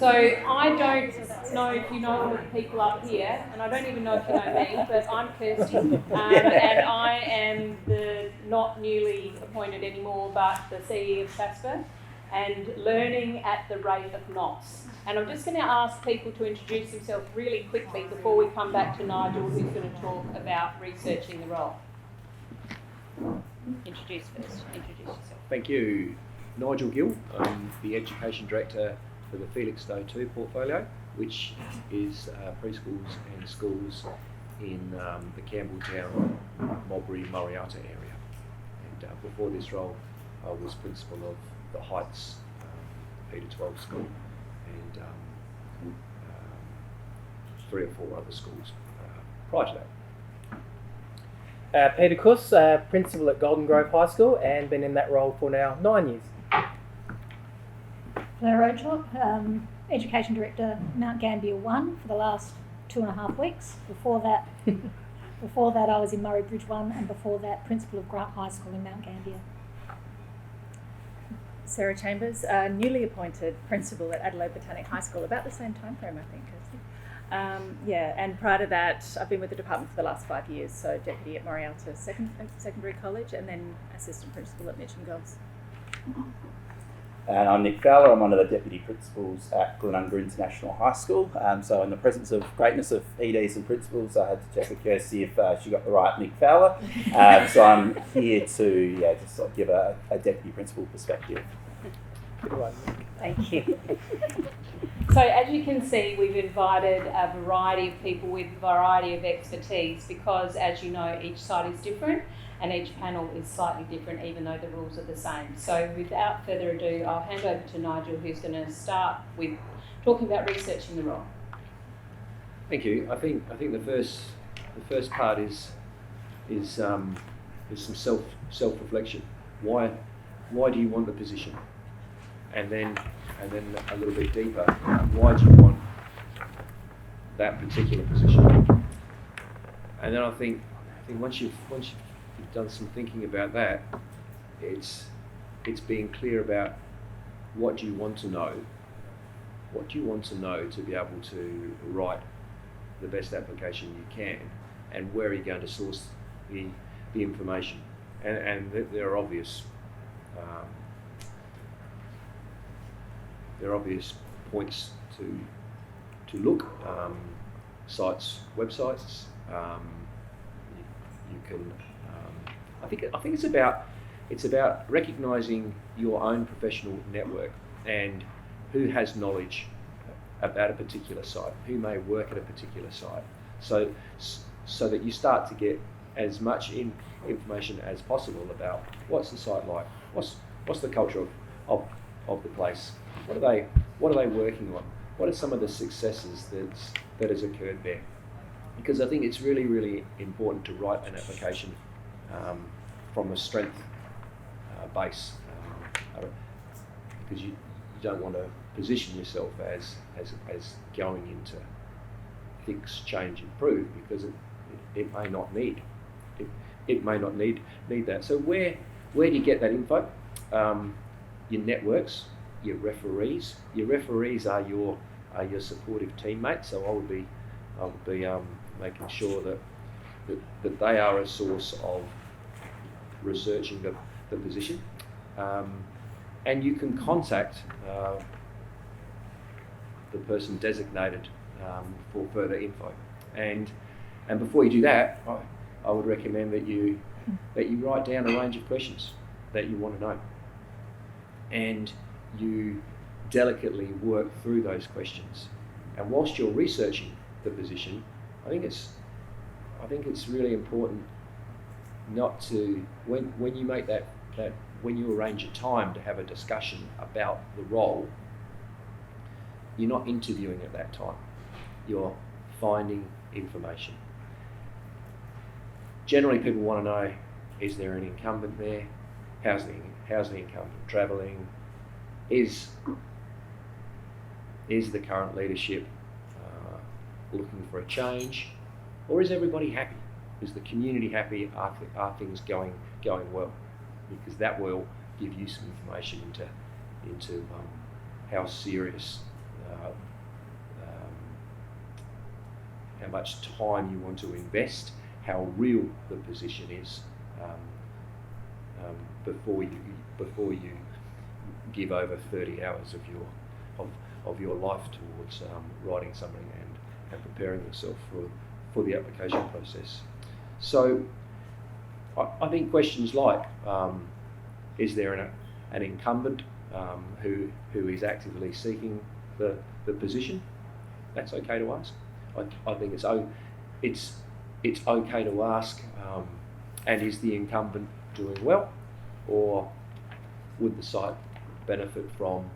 So I don't know if you know all the people up here, and I don't even know if you know me, but I'm Kirsty, and I am the not newly appointed anymore, but the CE of SASPA, and learning at the rate of knots. And I'm just going to ask people to introduce themselves really quickly before we come back to Nigel, who's going to talk about researching the role. Introduce yourself. Thank you. Nigel Gill, I'm the Education Director for the Felix Stowe 2 portfolio, which is preschools and schools in the Campbelltown, Mulberry, Murrayata area. And before this role, I was principal of the Heights P-12 school and 3 or 4 other schools prior to that. Peter Kuss, Principal at Golden Grove High School, and been in that role for now 9 years. Claire Rochlock, Education Director, Mount Gambier 1 for the last 2.5 weeks. Before that I was in Murray Bridge 1, and before that Principal of Grant High School in Mount Gambier. Sarah Chambers, newly appointed Principal at Adelaide Botanic High School, about the same time frame, I think, Kirsty. And prior to that, I've been with the department for the last 5 years, so Deputy at Murrayata Secondary College, and then Assistant Principal at Mitcham Girls. And I'm Nick Fowler. I'm one of the Deputy Principals at Glenunga International High School. So in the presence of greatness of EDs and Principals, I had to check with Kirsty if she got the right Nick Fowler. So I'm here to just sort of give a Deputy Principal perspective. Good one, Nick. Thank you. So as you can see, we've invited a variety of people with a variety of expertise because, as you know, each site is different and each panel is slightly different, even though the rules are the same. So without further ado, I'll hand over to Nigel, who's going to start with talking about researching the role. Thank you. I think the first part is some self-reflection. Why do you want the position? And then a little bit deeper, why do you want that particular position? And then I think once you've done some thinking about that, it's being clear about what do you want to know. What do you want to know to be able to write the best application you can, and where are you going to source the information? And there are obvious. There are obvious points to look. Sites, websites. You can. I think it's about recognising your own professional network and who has knowledge about a particular site, who may work at a particular site, so that you start to get as much information as possible about what's the site like, what's the culture of the place. What are they working on? What are some of the successes that has occurred there? Because I think it's really, really important to write an application from a strength base, because you don't want to position yourself as going into fix, change, improve, because it may not need that. So where do you get that info? Your networks. Your referees. Your referees are your supportive teammates. So I would be making sure that they are a source of researching the position, and you can contact the person designated for further info. And before you do that, I would recommend that you write down a range of questions that you want to know, and you delicately work through those questions. And whilst you're researching the position, I think it's really important not to, when you make that when you arrange a time to have a discussion about the role, you're not interviewing at that time. You're finding information. Generally, people want to know, is there an incumbent there? How's the incumbent travelling? Is the current leadership looking for a change, or is everybody happy? Is the community happy? Are things going well? Because that will give you some information into how serious how much time you want to invest, how real the position is, before you give over 30 hours of your life towards writing something and preparing yourself for the application process. So I think questions like, is there an incumbent who is actively seeking the position? That's okay to ask. I think it's okay to ask, and is the incumbent doing well, or would the site benefit from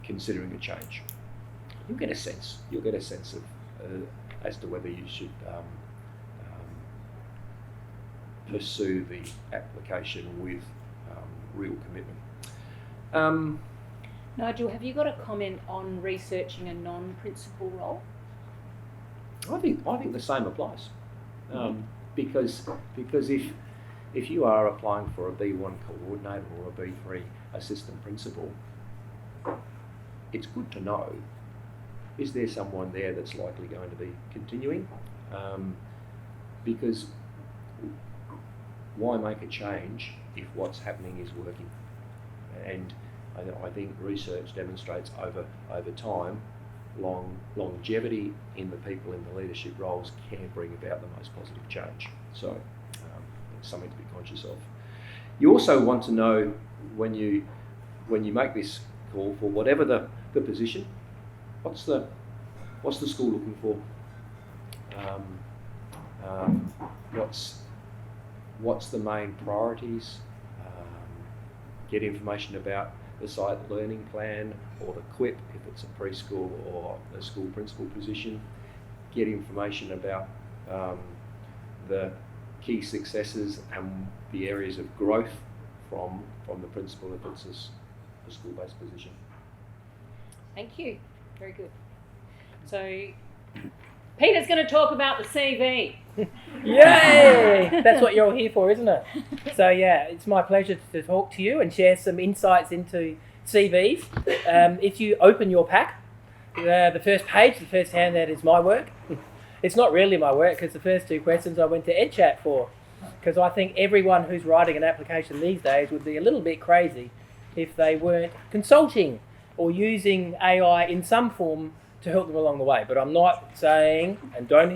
considering a change? You'll get a sense of as to whether you should pursue the application with real commitment. Nigel, have you got a comment on researching a non-principal role? I think the same applies, because if you are applying for a B1 coordinator or a B3 assistant principal, it's good to know, is there someone there that's likely going to be continuing? Because why make a change if what's happening is working? And I think research demonstrates over time, longevity in the people in the leadership roles can bring about the most positive change. So it's something to be conscious of. You also want to know when you make this call for whatever the position, what's the school looking for? What's the main priorities? Get information about the site learning plan or the QUIP if it's a preschool or a school principal position. Get information about the key successes and the areas of growth from the principal if it's a school-based position. Thank you. Very good. So Peter's going to talk about the CV. Yay! That's what you're all here for, isn't it? So yeah, it's my pleasure to talk to you and share some insights into CVs. If you open your pack, the first page, the first handout is my work. It's not really my work because the first two questions I went to EdChat for, because I think everyone who's writing an application these days would be a little bit crazy if they weren't consulting or using AI in some form to help them along the way. But I'm not saying, and don't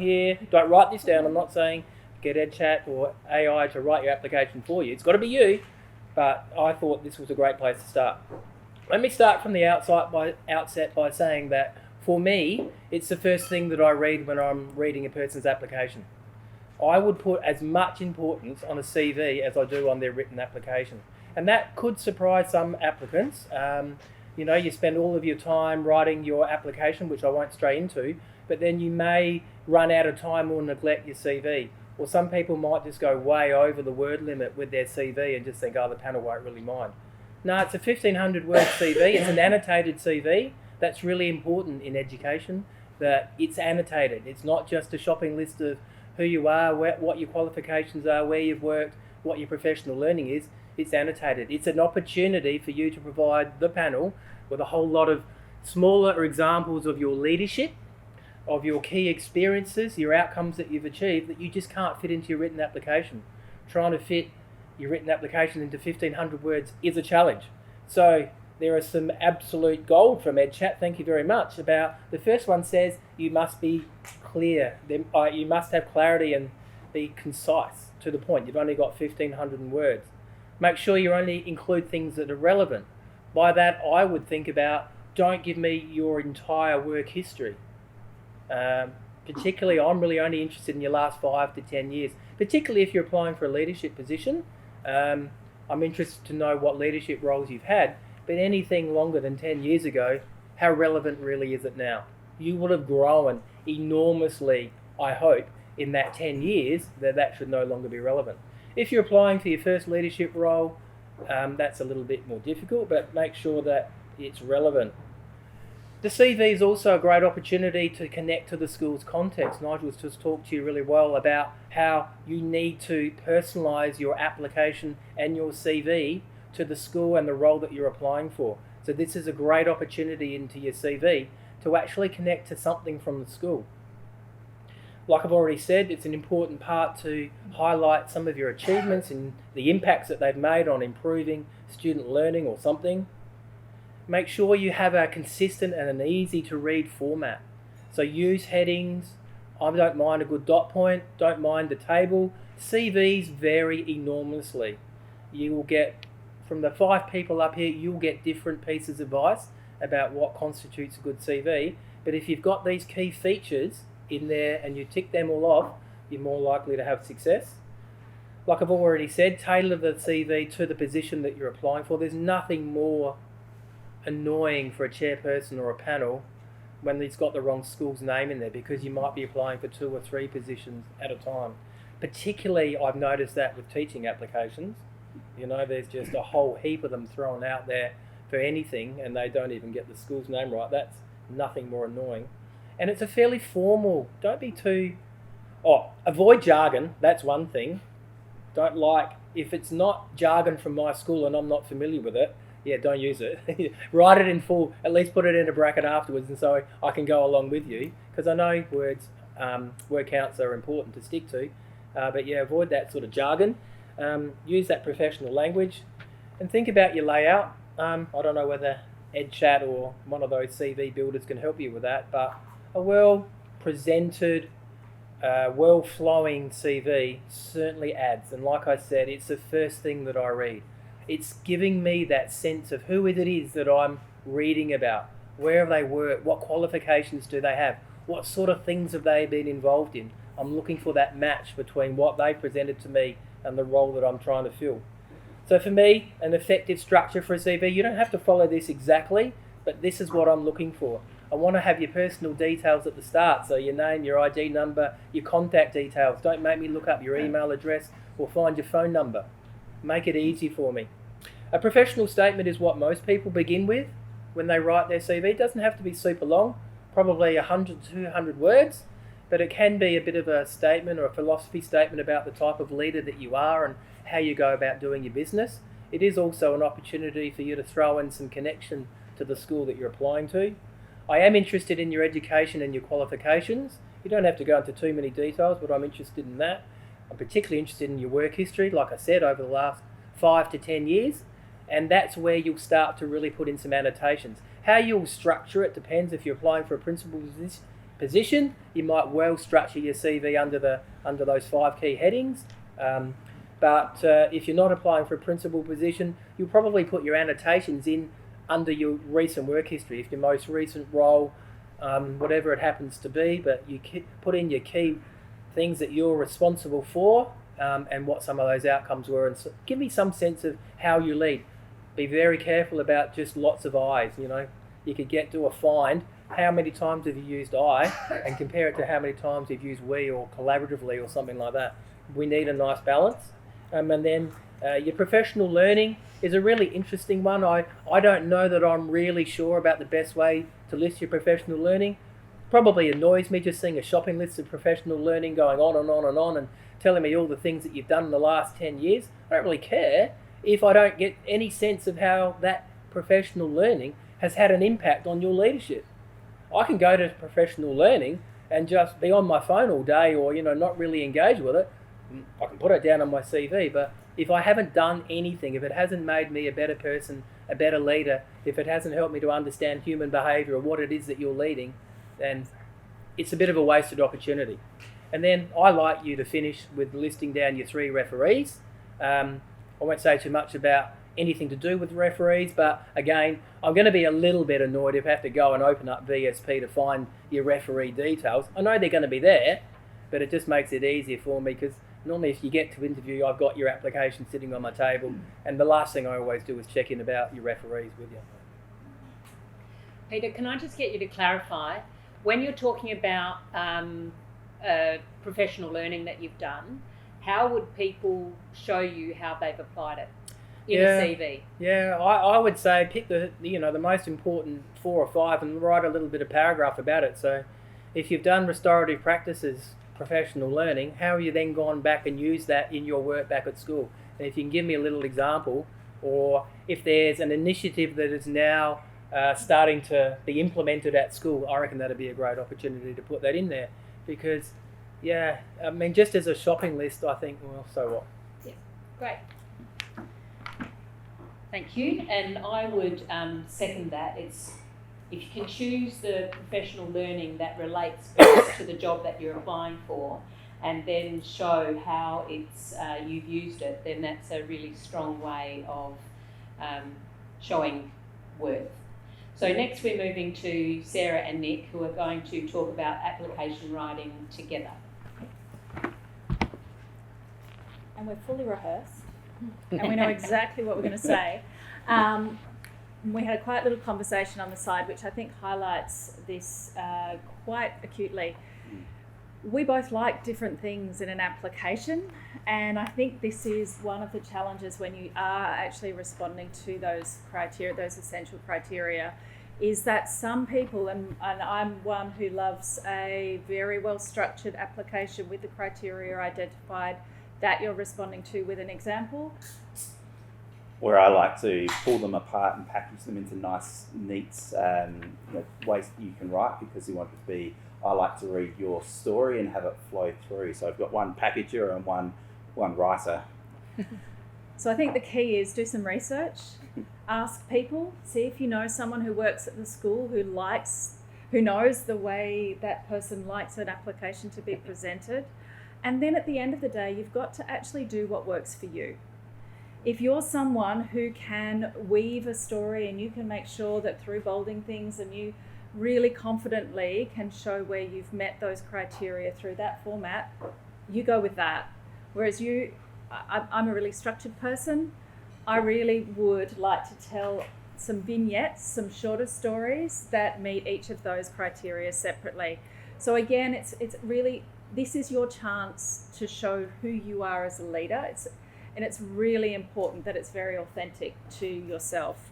write this down, I'm not saying get EdChat or AI to write your application for you. It's got to be you, but I thought this was a great place to start. Let me start from the outset by saying that for me, it's the first thing that I read when I'm reading a person's application. I would put as much importance on a CV as I do on their written application. And that could surprise some applicants. You spend all of your time writing your application, which I won't stray into, but then you may run out of time or neglect your CV. Or some people might just go way over the word limit with their CV and just think, the panel won't really mind. No, it's a 1,500 word CV. It's an annotated CV. That's really important in education, that it's annotated. It's not just a shopping list of who you are, what your qualifications are, where you've worked, what your professional learning is. It's annotated. It's an opportunity for you to provide the panel with a whole lot of smaller examples of your leadership, of your key experiences, your outcomes that you've achieved that you just can't fit into your written application. Trying to fit your written application into 1,500 words is a challenge. So there are some absolute gold from EdChat, thank you very much, about the first one says you must be clear. You must have clarity and be concise to the point. You've only got 1,500 words. Make sure you only include things that are relevant. By that, I would think about, don't give me your entire work history. Particularly, I'm really only interested in your last 5 to 10 years, particularly if you're applying for a leadership position. I'm interested to know what leadership roles you've had, but anything longer than 10 years ago, how relevant really is it now? You would have grown enormously, I hope, in that 10 years, that should no longer be relevant. If you're applying for your first leadership role, that's a little bit more difficult, but make sure that it's relevant. The CV is also a great opportunity to connect to the school's context. Nigel's just talked to you really well about how you need to personalise your application and your CV to the school and the role that you're applying for. So this is a great opportunity into your CV to actually connect to something from the school. like I've already said, it's an important part to highlight some of your achievements and the impacts that they've made on improving student learning or something. Make sure you have a consistent and an easy to read format. So use headings. I don't mind a good dot point, don't mind the table. CVs vary enormously. You will get, from the 5 people up here, you'll get different pieces of advice about what constitutes a good CV. But if you've got these key features in there and you tick them all off, you're more likely to have success. Like I've already said, tailor the CV to the position that you're applying for. There's nothing more annoying for a chairperson or a panel when it's got the wrong school's name in there, because you might be applying for 2 or 3 positions at a time. Particularly, I've noticed that with teaching applications. You know, there's just a whole heap of them thrown out there for anything and they don't even get the school's name right. That's nothing more annoying. And it's a fairly formal, don't be too... avoid jargon, that's one thing. Don't like, if it's not jargon from my school and I'm not familiar with it, yeah, don't use it. Write it in full, at least put it in a bracket afterwards, and so I can go along with you, because I know words, word counts are important to stick to. But yeah, avoid that sort of jargon. Use that professional language, and think about your layout. I don't know whether EdChat or one of those CV builders can help you with that, but a well-presented, well-flowing CV certainly adds. And like I said, it's the first thing that I read. It's giving me that sense of who it is that I'm reading about. Where have they worked? What qualifications do they have? What sort of things have they been involved in? I'm looking for that match between what they presented to me and the role that I'm trying to fill. So for me, an effective structure for a CV, you don't have to follow this exactly, but this is what I'm looking for. I want to have your personal details at the start, so your name, your ID number, your contact details. Don't make me look up your email address or find your phone number. Make it easy for me. A professional statement is what most people begin with when they write their CV. It doesn't have to be super long, probably 100 to 200 words, but it can be a bit of a statement or a philosophy statement about the type of leader that you are and how you go about doing your business. It is also an opportunity for you to throw in some connection to the school that you're applying to. I am interested in your education and your qualifications. You don't have to go into too many details, but I'm interested in that. I'm particularly interested in your work history, like I said, over the last 5 to 10 years. And that's where you'll start to really put in some annotations. How you'll structure it depends. If you're applying for a principal position, you might well structure your CV under those 5 key headings. But if you're not applying for a principal position, you'll probably put your annotations in under your recent work history. If your most recent role, whatever it happens to be, but you put in your key things that you're responsible for and what some of those outcomes were, and so give me some sense of how you lead. Be very careful about just lots of I's. You know, you could get to a find. How many times have you used I, and compare it to how many times you've used we or collaboratively or something like that. We need a nice balance. And then your professional learning is a really interesting one. I don't know that I'm really sure about the best way to list your professional learning. Probably annoys me just seeing a shopping list of professional learning going on and on and on and telling me all the things that you've done in the last 10 years. I don't really care if I don't get any sense of how that professional learning has had an impact on your leadership. I can go to professional learning and just be on my phone all day or, not really engage with it. I can put it down on my CV, but if I haven't done anything, if it hasn't made me a better person, a better leader, if it hasn't helped me to understand human behaviour or what it is that you're leading, then it's a bit of a wasted opportunity. And then I like you to finish with listing down your 3 referees. I won't say too much about anything to do with referees, but again, I'm going to be a little bit annoyed if I have to go and open up VSP to find your referee details. I know they're going to be there, but it just makes it easier for me, because normally if you get to interview, I've got your application sitting on my table, and the last thing I always do is check in about your referees with you. Peter, can I just get you to clarify, when you're talking about professional learning that you've done, how would people show you how they've applied it in a CV? Yeah, I would say pick the most important 4 or 5 and write a little bit of paragraph about it. So if you've done restorative practices, professional learning, how have you then gone back and used that in your work back at school? And if you can give me a little example, or if there's an initiative that is now starting to be implemented at school, I reckon that'd be a great opportunity to put that in there, because Yeah, I mean, just as a shopping list, I think, well, so what? Great. Thank you. And I would second that. It's if you can choose the professional learning that relates best to the job that you're applying for, and then show how it's you've used it, then that's a really strong way of showing worth. So next we're moving to Sarah and Nick, who are going to talk about application writing together. And we're fully rehearsed, and we know exactly what we're going to say. We had a quiet little conversation on the side, which I think highlights this quite acutely. We both like different things in an application, and I think this is one of the challenges when you are actually responding to those criteria, those essential criteria, is that some people, and I'm one who loves a very well structured application with the criteria identified that you're responding to with an example. Where I like to pull them apart and package them into nice, neat ways that you can write, because you want it to be, I like to read your story and have it flow through. So I've got one packager and one writer. So I think the key is do some research, ask people, see if you know someone who works at the school who knows the way that person likes an application to be presented. And then at the end of the day, you've got to actually do what works for you. If you're someone who can weave a story and you can make sure that through bolding things and you really confidently can show where you've met those criteria through that format, you go with that. Whereas I'm a really structured person. I really would like to tell some vignettes, some shorter stories that meet each of those criteria separately. So again, it's really, this is your chance to show who you are as a leader. And it's really important that it's very authentic to yourself.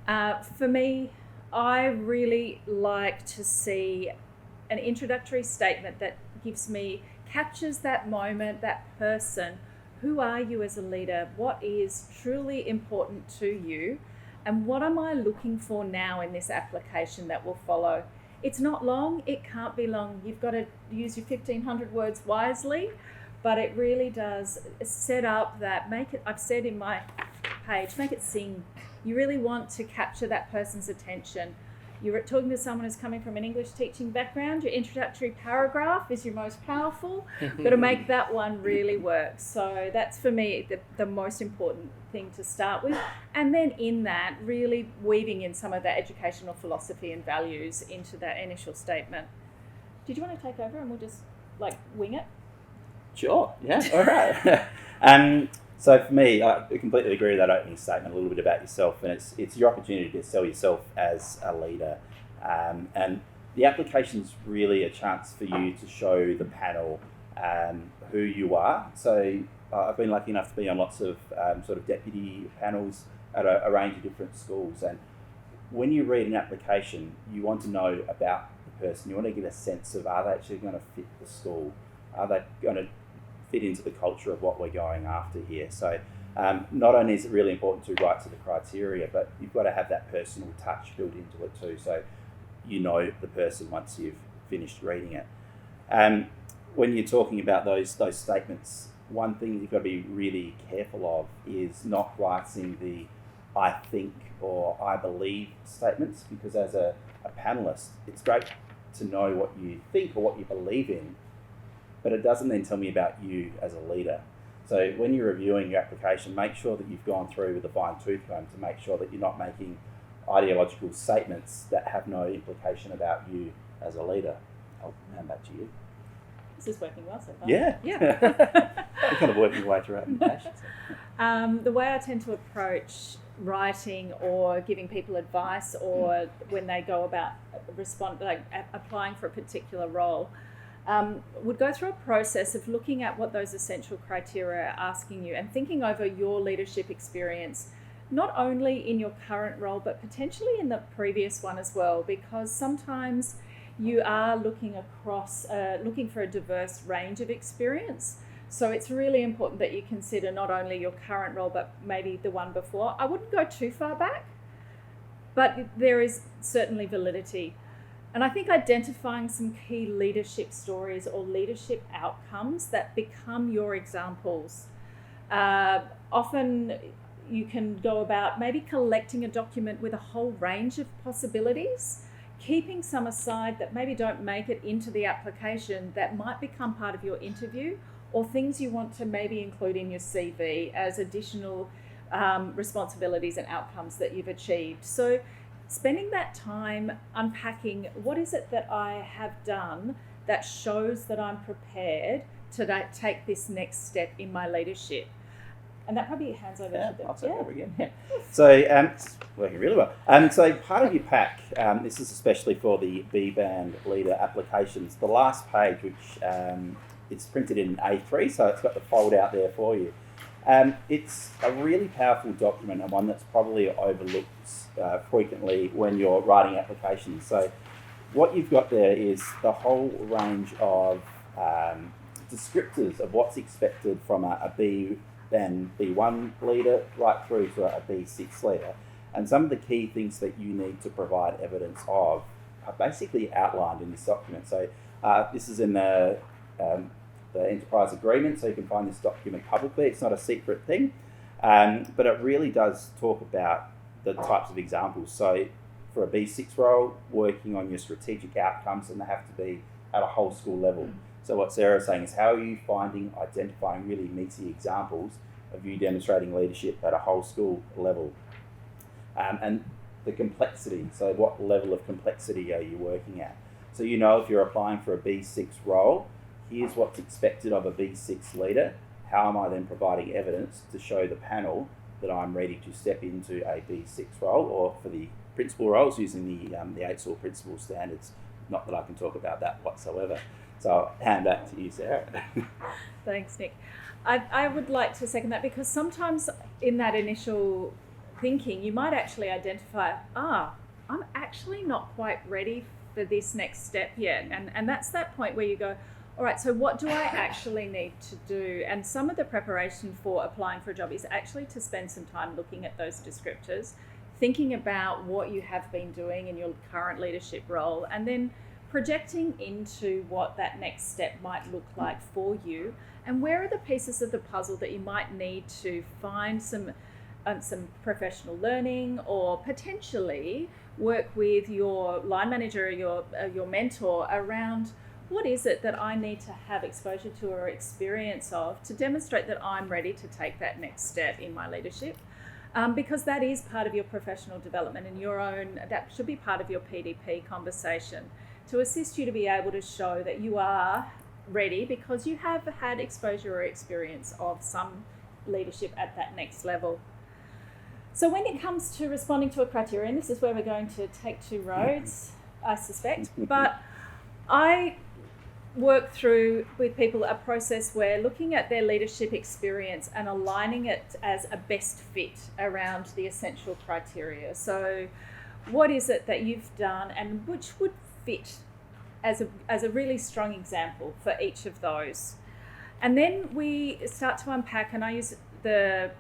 For me, I really like to see an introductory statement that captures that moment, that person. Who are you as a leader? What is truly important to you? And what am I looking for now in this application that will follow? It's not long, it can't be long. You've got to use your 1,500 words wisely. But it really does set up that, I've said in my page, make it sing. You really want to capture that person's attention. You're talking to someone who's coming from an English teaching background, your introductory paragraph is your most powerful. Got to make that one really work. So that's for me the most important thing to start with. And then in that, really weaving in some of that educational philosophy and values into that initial statement. Did you want to take over and we'll just wing it? Sure, yeah, all right. So for me, I completely agree with that opening statement, a little bit about yourself, and it's your opportunity to sell yourself as a leader. And the application's really a chance for you to show the panel who you are. So I've been lucky enough to be on lots of sort of deputy panels at a range of different schools, and when you read an application, you want to know about the person. You want to get a sense of, are they actually going to fit the school? Are they going to fit into the culture of what we're going after here? So not only is it really important to write to the criteria, but you've got to have that personal touch built into it too, so you know the person once you've finished reading it. When you're talking about those statements, one thing you've got to be really careful of is not writing the I think or I believe statements, because as a panelist, it's great to know what you think or what you believe in, but it doesn't then tell me about you as a leader. So when you're reviewing your application, make sure that you've gone through with a fine-tooth comb to make sure that you're not making ideological statements that have no implication about you as a leader. I'll hand back to you. This is working well so far. Yeah. We're kind of working our way through applications. The way I tend to approach writing or giving people advice, or when they go about applying for a particular role, would go through a process of looking at what those essential criteria are asking you and thinking over your leadership experience, not only in your current role, but potentially in the previous one as well, because sometimes you are looking across, looking for a diverse range of experience. So it's really important that you consider not only your current role, but maybe the one before. I wouldn't go too far back, but there is certainly validity. And I think identifying some key leadership stories or leadership outcomes that become your examples. Often you can go about maybe collecting a document with a whole range of possibilities, keeping some aside that maybe don't make it into the application that might become part of your interview, or things you want to maybe include in your CV as additional responsibilities and outcomes that you've achieved. So spending that time unpacking what is it that I have done that shows that I'm prepared to take this next step in my leadership. And that probably hands over to them. I'll take over again. Yeah. So it's working really well. So part of your pack, this is especially for the B-band leader applications. The last page, which it's printed in A3, so it's got the fold out there for you. It's a really powerful document and one that's probably overlooked frequently when you're writing applications. So what you've got there is the whole range of descriptors of what's expected from a B1 leader right through to a B6 leader. And some of the key things that you need to provide evidence of are basically outlined in this document. So this is in the enterprise agreement, so you can find this document publicly. It's not a secret thing, but it really does talk about the types of examples. So for a B6 role, working on your strategic outcomes, and they have to be at a whole school level. So what Sarah's saying is, how are you identifying really meaty examples of you demonstrating leadership at a whole school level? And the complexity, so what level of complexity are you working at? So you know if you're applying for a B6 role, here's what's expected of a B6 leader. How am I then providing evidence to show the panel that I'm ready to step into a B6 role, or for the principal roles using the 8 SOAR principal standards? Not that I can talk about that whatsoever. So I'll hand back to you, Sarah. Thanks, Nick. I would like to second that, because sometimes in that initial thinking, you might actually identify, I'm actually not quite ready for this next step yet. And that's that point where you go, all right, so what do I actually need to do? And some of the preparation for applying for a job is actually to spend some time looking at those descriptors, thinking about what you have been doing in your current leadership role, and then projecting into what that next step might look like for you, and where are the pieces of the puzzle that you might need to find some professional learning, or potentially work with your line manager or your mentor around what is it that I need to have exposure to or experience of to demonstrate that I'm ready to take that next step in my leadership. Because that is part of your professional development and that should be part of your PDP conversation, to assist you to be able to show that you are ready because you have had exposure or experience of some leadership at that next level. So when it comes to responding to a criterion, this is where we're going to take two roads, I suspect, but I work through with people a process where looking at their leadership experience and aligning it as a best fit around the essential criteria. So what is it that you've done and which would fit as a really strong example for each of those? And then we start to unpack, and I use the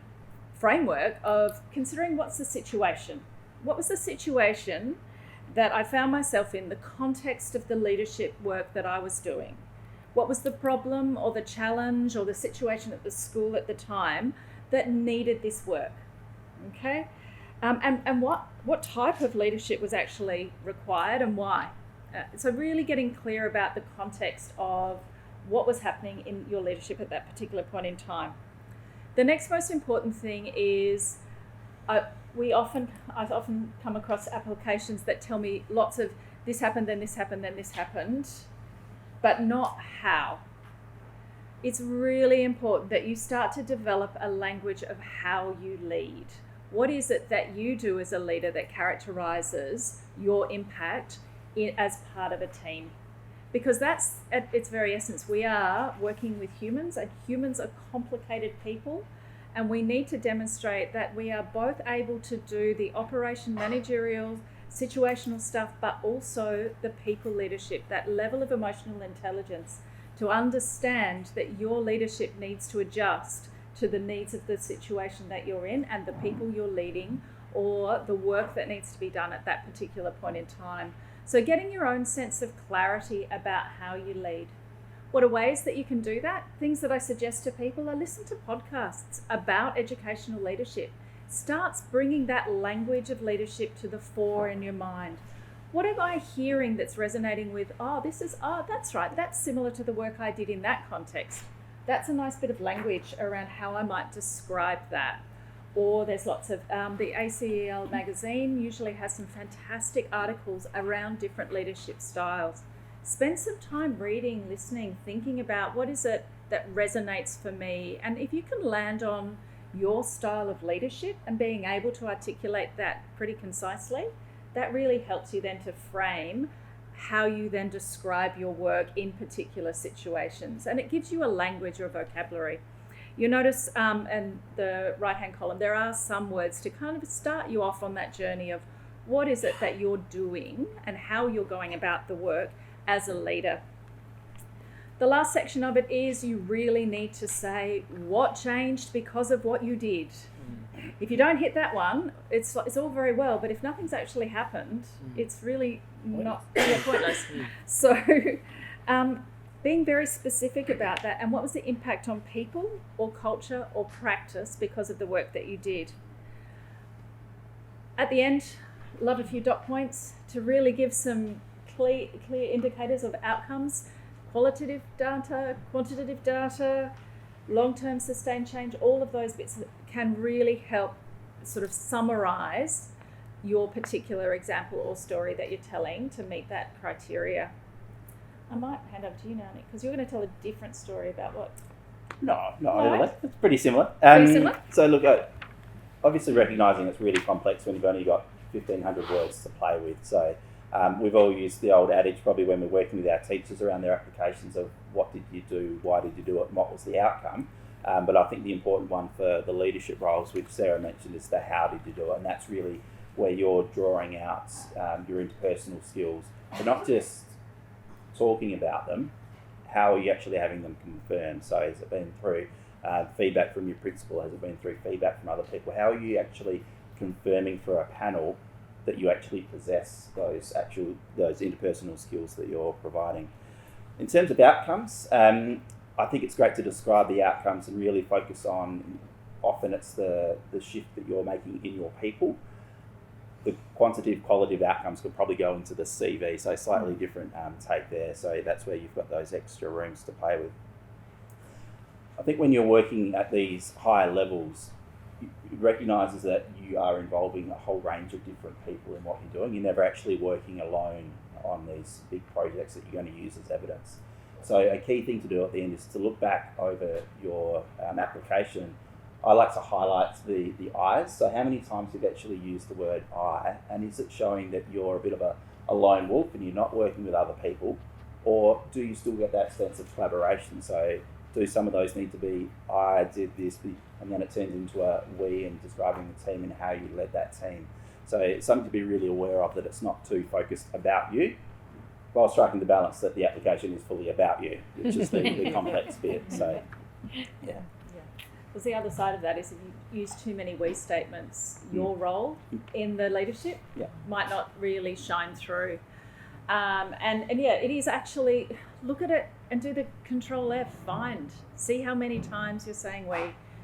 framework of considering what's the situation. What was the situation that I found myself in, the context of the leadership work that I was doing? What was the problem or the challenge or the situation at the school at the time that needed this work? Okay, and what type of leadership was actually required and why? So really getting clear about the context of what was happening in your leadership at that particular point in time. The next most important thing is I've often come across applications that tell me lots of this happened, then this happened, then this happened, but not how. It's really important that you start to develop a language of how you lead. What is it that you do as a leader that characterizes your impact as part of a team? Because that's at its very essence. We are working with humans, and humans are complicated people, and we need to demonstrate that we are both able to do the operation, managerial, situational stuff, but also the people leadership, that level of emotional intelligence to understand that your leadership needs to adjust to the needs of the situation that you're in and the people you're leading, or the work that needs to be done at that particular point in time. So getting your own sense of clarity about how you lead. What are ways that you can do that? Things that I suggest to people are listen to podcasts about educational leadership. Starts bringing that language of leadership to the fore in your mind. What am I hearing that's resonating with, that's right, that's similar to the work I did in that context. That's a nice bit of language around how I might describe that. Or there's lots of, the ACEL magazine usually has some fantastic articles around different leadership styles. Spend some time reading, listening, thinking about what is it that resonates for me. And if you can land on your style of leadership and being able to articulate that pretty concisely, that really helps you then to frame how you then describe your work in particular situations. And it gives you a language or a vocabulary. You'll notice in the right-hand column, there are some words to kind of start you off on that journey of what is it that you're doing and how you're going about the work as a leader. The last section of it is you really need to say what changed because of what you did. If you don't hit that one, it's all very well, but if nothing's actually happened, it's really not pointless. So being very specific about that, and what was the impact on people or culture or practice because of the work that you did. At the end, love a few dot points to really give some clear indicators of outcomes, qualitative data, quantitative data, long-term sustained change. All of those bits can really help sort of summarize your particular example or story that you're telling to meet that criteria. I might hand over to you now, Nick, because you're going to tell a different story about what? No, really. It's pretty similar. Pretty similar? So look, obviously recognising it's really complex when you've only got 1,500 words to play with. So we've all used the old adage probably when we're working with our teachers around their applications of what did you do, why did you do it, and what was the outcome. But I think the important one for the leadership roles, which Sarah mentioned, is the how did you do it, and that's really where you're drawing out your interpersonal skills, but not just talking about them. How are you actually having them confirmed? So has it been through feedback from your principal? Has it been through feedback from other people? How are you actually confirming for a panel that you actually possess those interpersonal skills that you're providing? In terms of outcomes, I think it's great to describe the outcomes and really focus on, often it's the shift that you're making in your people. The quantitative, qualitative outcomes could probably go into the CV, so slightly different take there. So that's where you've got those extra rooms to play with. I think when you're working at these higher levels, it recognises that you are involving a whole range of different people in what you're doing. You're never actually working alone on these big projects that you're going to use as evidence. So a key thing to do at the end is to look back over your application. I like to highlight the I's. So how many times you've actually used the word I, and is it showing that you're a bit of a lone wolf and you're not working with other people, or do you still get that sense of collaboration? So do some of those need to be I did this, and then it turns into a we and describing the team and how you led that team. So it's something to be really aware of, that it's not too focused about you, while striking the balance that the application is fully about you, which is the complex bit. So, yeah. Because the other side of that is if you use too many we statements, your role in the leadership might not really shine through. And yeah, it is actually, look at it and do the Control F, find. See how many times you're saying we,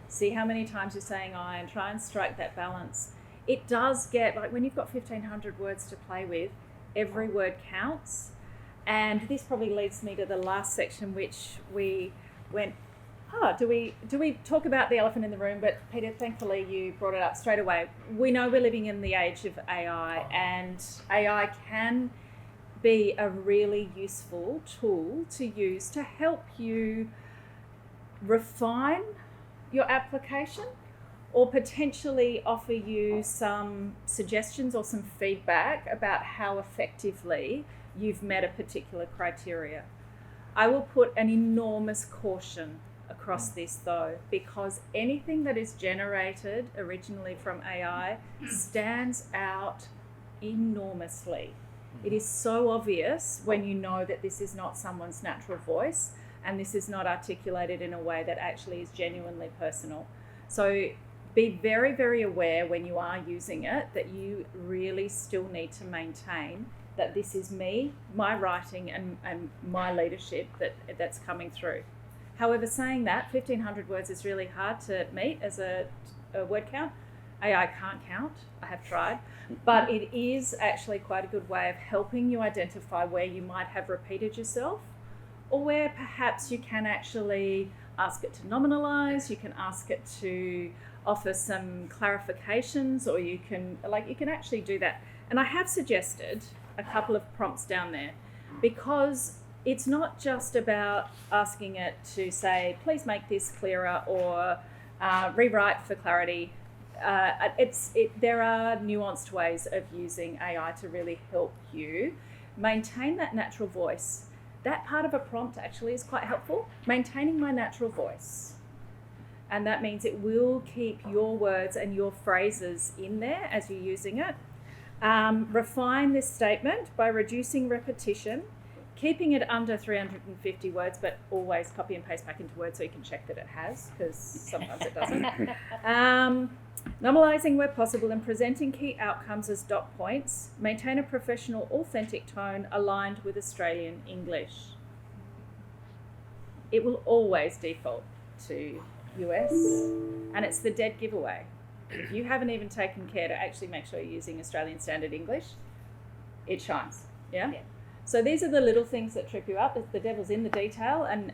see how many times you're saying I, and try and strike that balance. It does get, like when you've got 1,500 words to play with, every word counts. And this probably leads me to the last section, which we went, do we talk about the elephant in the room? But Peter, thankfully you brought it up straight away. We know we're living in the age of AI, and AI can be a really useful tool to use to help you refine your application, or potentially offer you some suggestions or some feedback about how effectively you've met a particular criteria. I will put an enormous caution across this though, because anything that is generated originally from AI stands out enormously. It is so obvious when you know that this is not someone's natural voice and this is not articulated in a way that actually is genuinely personal. So be very, very aware when you are using it that you really still need to maintain that this is me, my writing and my leadership that's coming through. However, saying that, 1,500 words is really hard to meet as a word count. AI can't count, I have tried, but it is actually quite a good way of helping you identify where you might have repeated yourself, or where perhaps you can actually ask it to nominalise, you can ask it to offer some clarifications, or you can actually do that. And I have suggested a couple of prompts down there, because it's not just about asking it to say, please make this clearer, or rewrite for clarity. There are nuanced ways of using AI to really help you maintain that natural voice. That part of a prompt actually is quite helpful, maintaining my natural voice. And that means it will keep your words and your phrases in there as you're using it. Refine this statement by reducing repetition, keeping it under 350 words, but always copy and paste back into Word so you can check that it has, because sometimes it doesn't. Normalising where possible and presenting key outcomes as dot points. Maintain a professional, authentic tone aligned with Australian English. It will always default to US, and it's the dead giveaway. If you haven't even taken care to actually make sure you're using Australian Standard English, it shines. Yeah? So these are the little things that trip you up. The devil's in the detail, and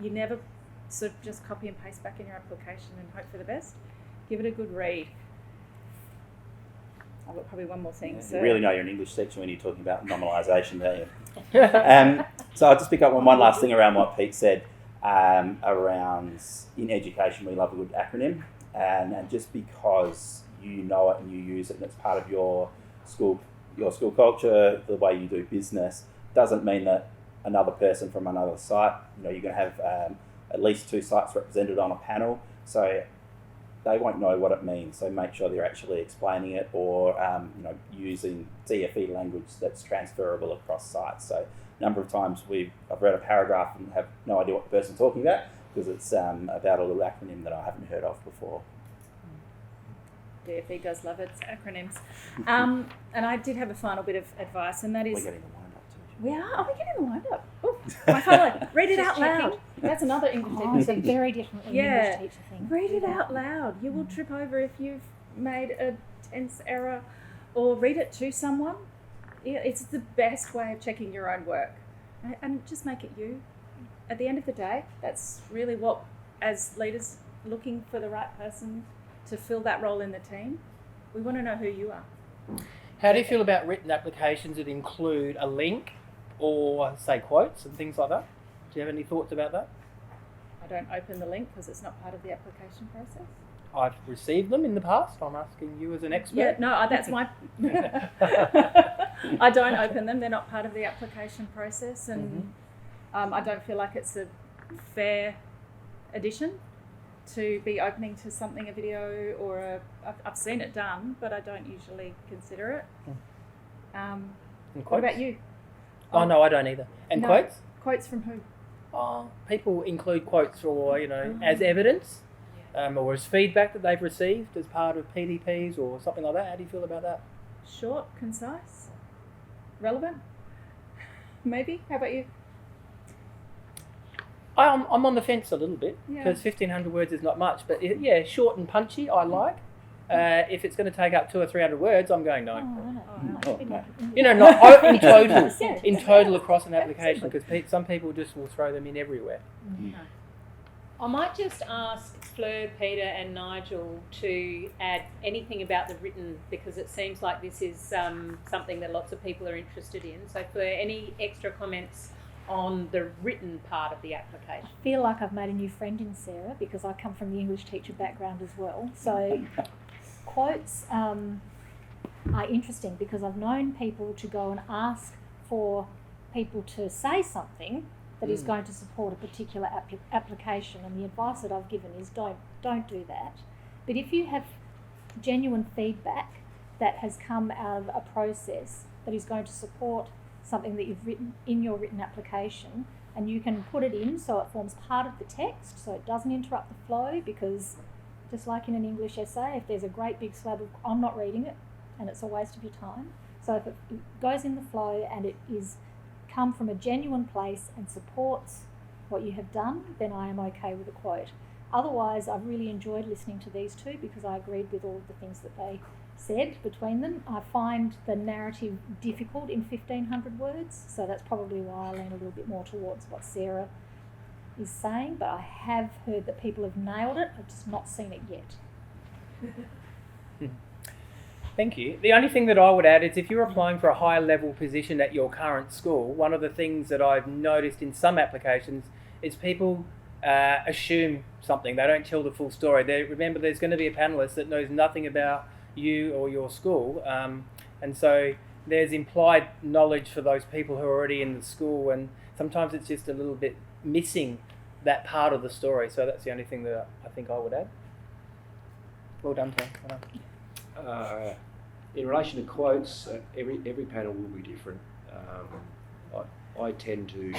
you never sort of just copy and paste back in your application and hope for the best. Give it a good read. I've got probably one more thing. You really know you're an English teacher when you're talking about normalisation, don't you? So I'll just pick up on one last thing around what Pete said around in education we love a good acronym, and just because you know it and you use it and it's part of your school culture, the way you do business, doesn't mean that another person from another site, you're going to have at least 2 sites represented on a panel, so they won't know what it means. So make sure they're actually explaining it, or using DFE language that's transferable across sites. So a number of times I've read a paragraph and have no idea what the person's talking about, because it's about a little acronym that I haven't heard of before. DFE does love its acronyms. And I did have a final bit of advice, and that is... We're getting the wind up too. We are? Are we getting the wind up? Oh, my final, read it out loud. That's another English teacher It's a thing. very different English teacher thing. Read it out loud. You will trip over if you've made a tense error, or read it to someone. It's the best way of checking your own work. And just make it you. At the end of the day, that's really what, as leaders looking for the right person to fill that role in the team, we want to know who you are. How do you feel about written applications that include a link or, say, quotes and things like that? Do you have any thoughts about that? I don't open the link because it's not part of the application process. I've received them in the past. I'm asking you as an expert. Yeah, no, that's my... I don't open them. They're not part of the application process, and I don't feel like it's a fair addition to be opening to something, a video, or I've seen it done, but I don't usually consider it. What about you? Oh, no, I don't either. And No. quotes? Quotes from who? Oh, people include quotes for, as evidence or as feedback that they've received as part of PDPs or something like that. How do you feel about that? Short, concise, relevant? Maybe? How about you? I'm on the fence a little bit, Yeah. because 1,500 words is not much, but short and punchy I like. If it's going to take up 200 or 300 words, I'm going no. Not in total across an application, because some people just will throw them in everywhere. I might just ask Fleur, Peter and Nigel to add anything about the written, because it seems like this is something that lots of people are interested in. So Fleur, any extra comments on the written part of the application? I feel like I've made a new friend in Sarah, because I come from the English teacher background as well. So quotes are interesting, because I've known people to go and ask for people to say something that is going to support a particular application, and the advice that I've given is don't do that. But if you have genuine feedback that has come out of a process that is going to support something that you've written in your written application, and you can put it in so it forms part of the text, so it doesn't interrupt the flow, because just like in an English essay, if there's a great big slab of, I'm not reading it and it's a waste of your time. So if it goes in the flow and it is come from a genuine place and supports what you have done, then I am okay with a quote. Otherwise, I've really enjoyed listening to these two because I agreed with all of the things that they said between them. I find the narrative difficult in 1,500 words, so that's probably why I lean a little bit more towards what Sarah is saying, but I have heard that people have nailed it. I've just not seen it yet. Thank you. The only thing that I would add is if you're applying for a higher level position at your current school, one of the things that I've noticed in some applications is people assume something. They don't tell the full story. Remember, there's going to be a panellist that knows nothing about you or your school, and so there's implied knowledge for those people who are already in the school, and sometimes it's just a little bit missing that part of the story. So that's the only thing that I think I would add. Well done, Tom. Well done. In relation to quotes, every panel will be different. I tend to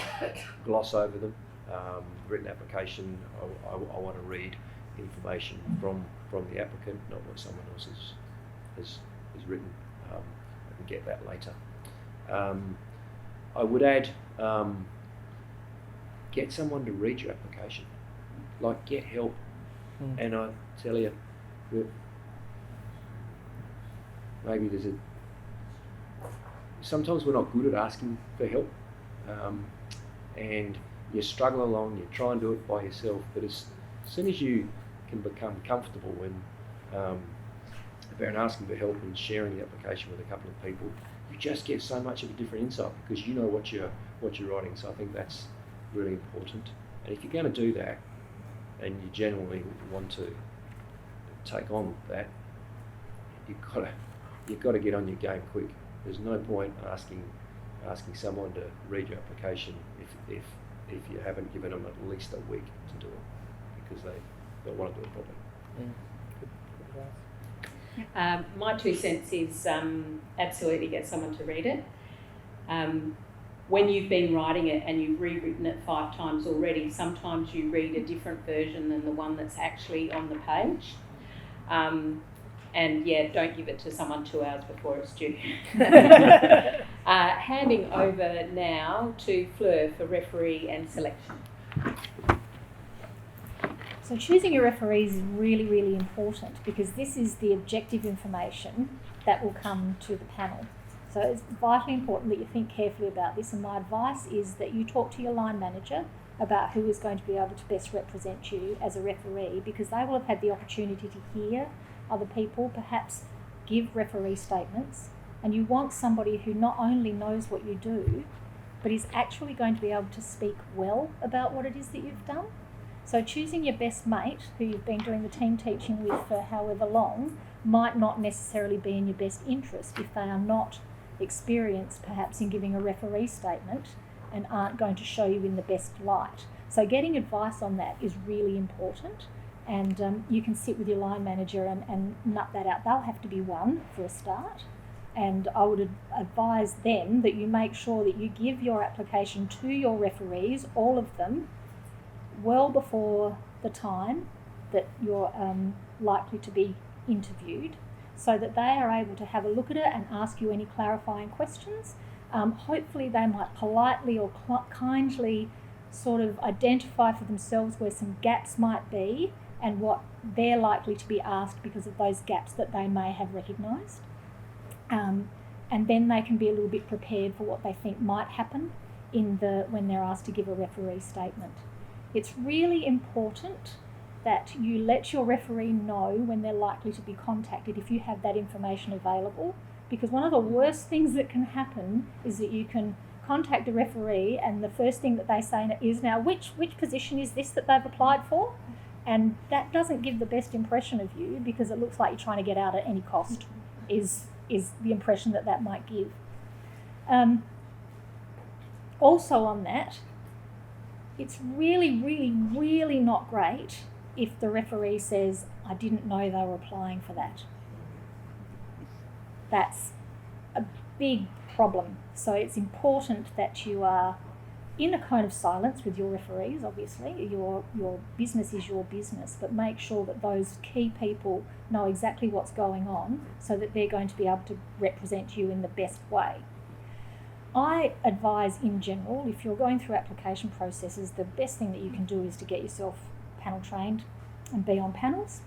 gloss over them. Written application, I want to read information from the applicant, not what someone else has written. I can get that later. I would add, get someone to read your application. Like, get help. And I tell you, maybe sometimes we're not good at asking for help, and you struggle along, you try and do it by yourself, but as soon as you can become comfortable about asking for help and sharing the application with a couple of people, you just get so much of a different insight because you know what you're writing. So I think that's really important. And if you're going to do that and you genuinely want to take on that, you've got to get on your game quick. There's no point asking someone to read your application if you haven't given them at least a week to do it, because they want to do it properly. My 2 cents is absolutely get someone to read it. When you've been writing it and you've rewritten it 5 times already, sometimes you read a different version than the one that's actually on the page. And yeah, don't give it to someone 2 hours before it's due. Handing over now to Fleur for referee and selection. So choosing your referees is really, really important because this is the objective information that will come to the panel. So it's vitally important that you think carefully about this, and my advice is that you talk to your line manager about who is going to be able to best represent you as a referee, because they will have had the opportunity to hear other people perhaps give referee statements, and you want somebody who not only knows what you do, but is actually going to be able to speak well about what it is that you've done. So choosing your best mate, who you've been doing the team teaching with for however long, might not necessarily be in your best interest if they are not experienced perhaps in giving a referee statement and aren't going to show you in the best light. So getting advice on that is really important, and you can sit with your line manager and nut that out. They'll have to be one for a start, and I would advise them that you make sure that you give your application to your referees, all of them, well before the time that you're likely to be interviewed, so that they are able to have a look at it and ask you any clarifying questions. Hopefully they might politely or kindly sort of identify for themselves where some gaps might be and what they're likely to be asked because of those gaps that they may have recognised. And then they can be a little bit prepared for what they think might happen when they're asked to give a referee statement. It's really important that you let your referee know when they're likely to be contacted if you have that information available, because one of the worst things that can happen is that you can contact a referee and the first thing that they say is, now which position is this that they've applied for? And that doesn't give the best impression of you, because it looks like you're trying to get out at any cost, is the impression that might give. Also on that, it's really, really, really not great if the referee says, I didn't know they were applying for that. That's a big problem. So it's important that you are in a kind of silence with your referees, obviously. Your business is your business, but make sure that those key people know exactly what's going on so that they're going to be able to represent you in the best way. I advise in general, if you're going through application processes, the best thing that you can do is to get yourself panel trained and be on panels,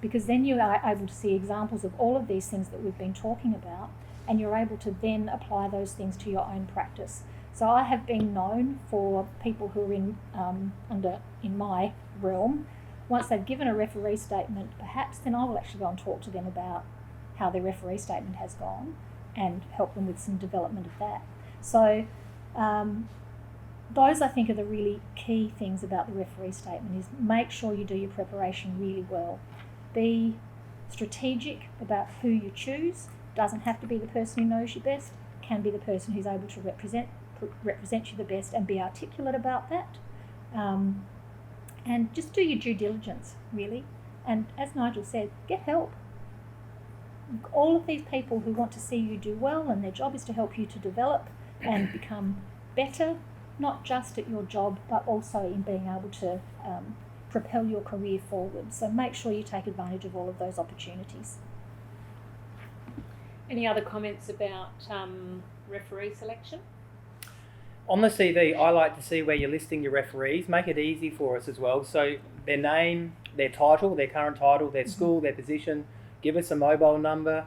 because then you are able to see examples of all of these things that we've been talking about, and you're able to then apply those things to your own practice. So I have been known for people who are in my realm, once they've given a referee statement, perhaps then I will actually go and talk to them about how their referee statement has gone and help them with some development of that. So those, I think, are the really key things about the referee statement, is make sure you do your preparation really well. Be strategic about who you choose. Doesn't have to be the person who knows you best, can be the person who's able to represent you the best, and be articulate about that. And just do your due diligence, really. And as Nigel said, get help. All of these people who want to see you do well, and their job is to help you to develop and become better, not just at your job, but also in being able to propel your career forward. So make sure you take advantage of all of those opportunities. Any other comments about referee selection? On the CV, I like to see where you're listing your referees. Make it easy for us as well. So their name, their title, their current title, their school, their position. Give us a mobile number.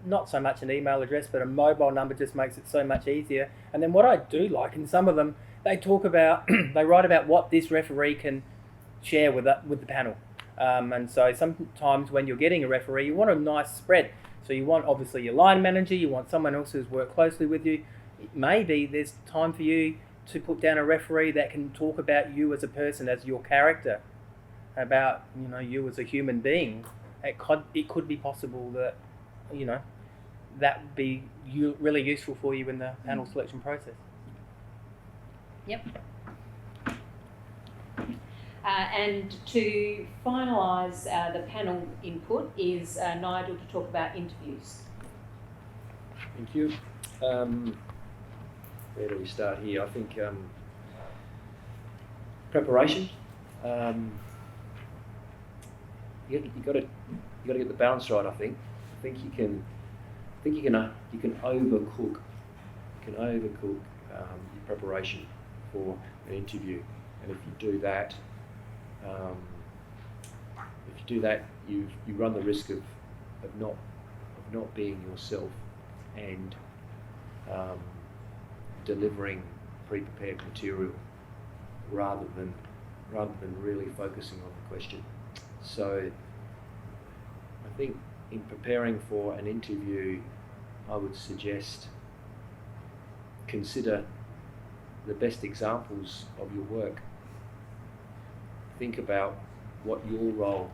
Not so much an email address, but a mobile number just makes it so much easier. And then what I do like, in some of them, they talk about, they write about what this referee can share with the panel. And so sometimes when you're getting a referee, you want a nice spread. So you want, obviously, your line manager, you want someone else who's worked closely with you. Maybe there's time for you to put down a referee that can talk about you as a person, as your character, about, you as a human being. It could be possible that, that would be really useful for you in the panel selection process. Yep. And to finalise the panel input is Nigel to talk about interviews. Thank you. Where do we start here? I think preparation. You got to get the balance right. I think you can overcook. You can overcook your preparation for an interview, and if you do that, you run the risk of not being yourself and delivering pre-prepared material rather than really focusing on the question. So I think in preparing for an interview, I would suggest consider the best examples of your work. Think about what your role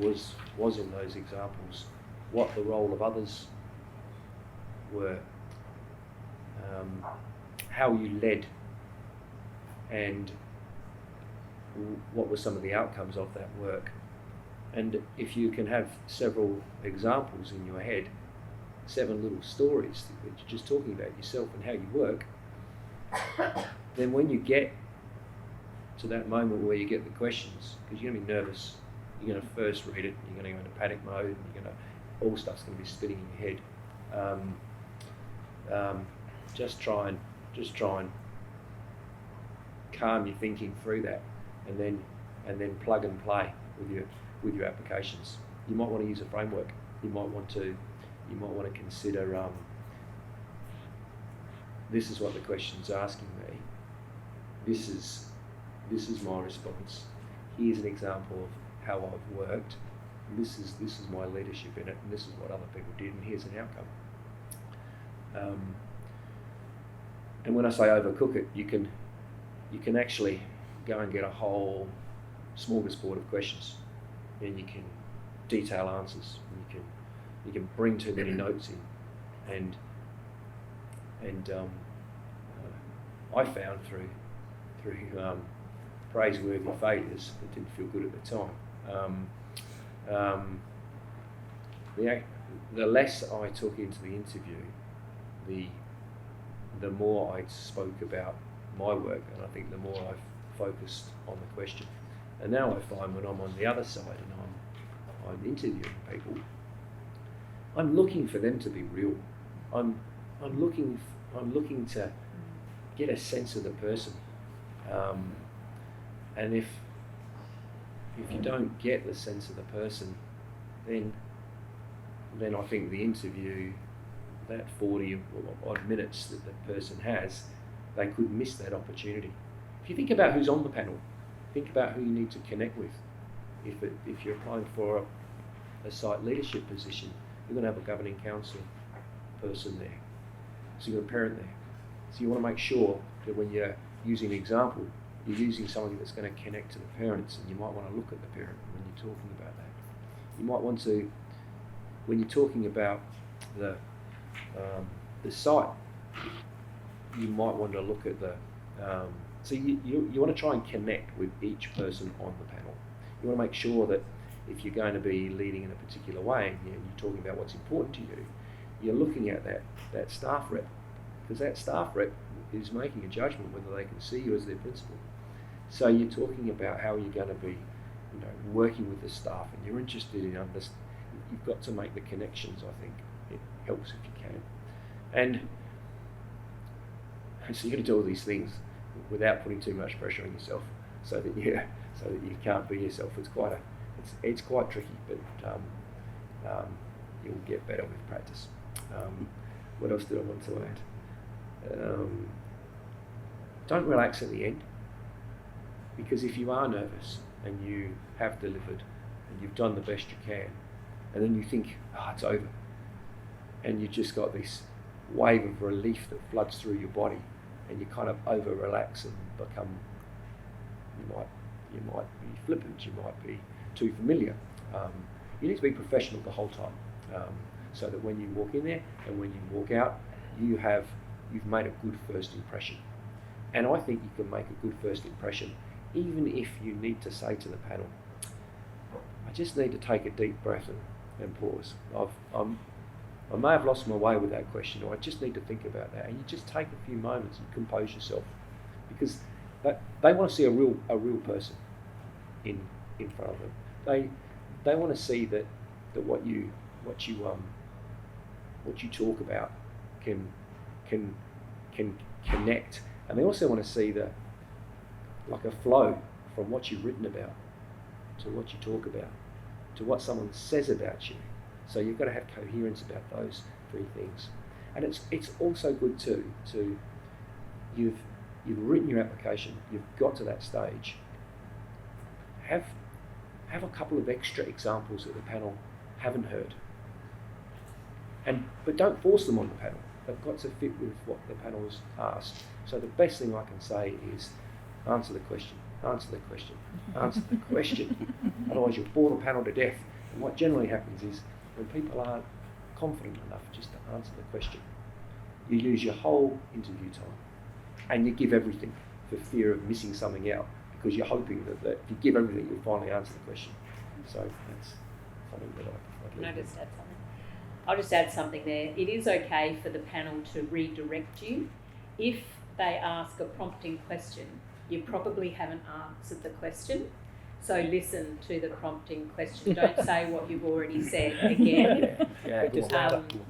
was in those examples, what the role of others were, how you led, and what were some of the outcomes of that work. And if you can have several examples in your head, 7 little stories that you're just talking about yourself and how you work, then when you get to that moment where you get the questions, because you're going to be nervous, you're going to first read it, you're going to go into panic mode, and all stuff's going to be spinning in your head. Just try and calm your thinking through that, and then plug and play with your applications. You might want to use a framework. You might want to consider this is what the question's asking me. This is my response. Here's an example of how I've worked. This is my leadership in it, and this is what other people did, and here's an outcome. And when I say overcook it, you can actually go and get a whole smorgasbord of questions, and you can detail answers. And you can bring too many notes in, and I found through praiseworthy failures that didn't feel good at the time. The less I took into the interview, the more I spoke about my work, and I think the more I've focused on the question. And now I find when I'm on the other side and I'm interviewing people, I'm looking for them to be real. I'm looking to get a sense of the person. And if you don't get the sense of the person, then I think the interview, that 40 odd minutes that the person has, they could miss that opportunity. If you think about who's on the panel, think about who you need to connect with. If you're applying for a site leadership position, you're going to have a governing council person there. So you've got a parent there. So you want to make sure that when you're using an example, you're using something that's going to connect to the parents, and you might want to look at the parent when you're talking about that. You might want to, when you're talking about the site, you might want to look at the, so you want to try and connect with each person on the panel. You want to make sure that if you're going to be leading in a particular way, and you're talking about what's important to you, you're looking at that staff rep, because that staff rep is making a judgment whether they can see you as their principal. So you're talking about how you're going to be, working with the staff, and you're interested in you've got to make the connections. I think it helps if you can, and so you've got to do all these things without putting too much pressure on yourself, so that you can't be yourself. It's quite tricky, but you'll get better with practice. What else did I want to add? Don't relax at the end, because if you are nervous and you have delivered and you've done the best you can, and then you think, it's over, and you just got this wave of relief that floods through your body, and you kind of over relax and become, you might be flippant, you might be too familiar. You need to be professional the whole time, so that when you walk in there and when you walk out, you've made a good first impression. And I think you can make a good first impression even if you need to say to the panel, I just need to take a deep breath and pause. I may have lost my way with that question, or I just need to think about that. And you just take a few moments and compose yourself, because they want to see a real person in front of them. They want to see that what you talk about can connect, and they also want to see like a flow from what you've written about to what you talk about to what someone says about you. So you've got to have coherence about those three things. And it's also good too to you've written your application, you've got to that stage. Have a couple of extra examples that the panel haven't heard. But don't force them on the panel. They've got to fit with what the panel has asked. So the best thing I can say is answer the question, answer the question, answer the question. Otherwise you'll bore the panel to death. And what generally happens is when people aren't confident enough just to answer the question, you lose your whole interview time and you give everything for fear of missing something out, because you're hoping that if you give everything, you'll finally answer the question. So that's something that I'd Can I leave just add something? I'll just add something there. It is okay for the panel to redirect you. If they ask a prompting question, you probably haven't answered the question. So listen to the prompting question. Don't say what you've already said again.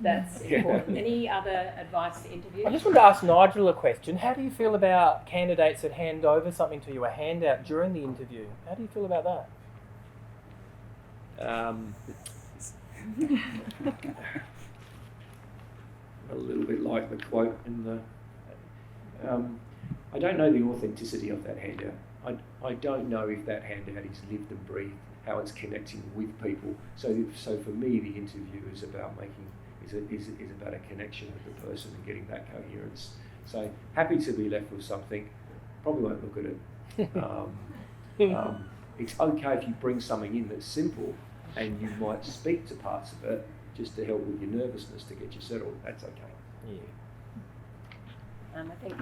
That's important. Any other advice to interview? I just wanted to ask Nigel a question. How do you feel about candidates that hand over something to you, a handout during the interview? How do you feel about that? A little bit like the quote in the. I don't know the authenticity of that handout. I don't know if that handout is lived and breathed, how it's connecting with people. So for me, the interview is about is about a connection with the person and getting that coherence. So happy to be left with something. Probably won't look at it. It's okay if you bring something in that's simple, and you might speak to parts of it just to help with your nervousness to get you settled. That's okay. Yeah. I think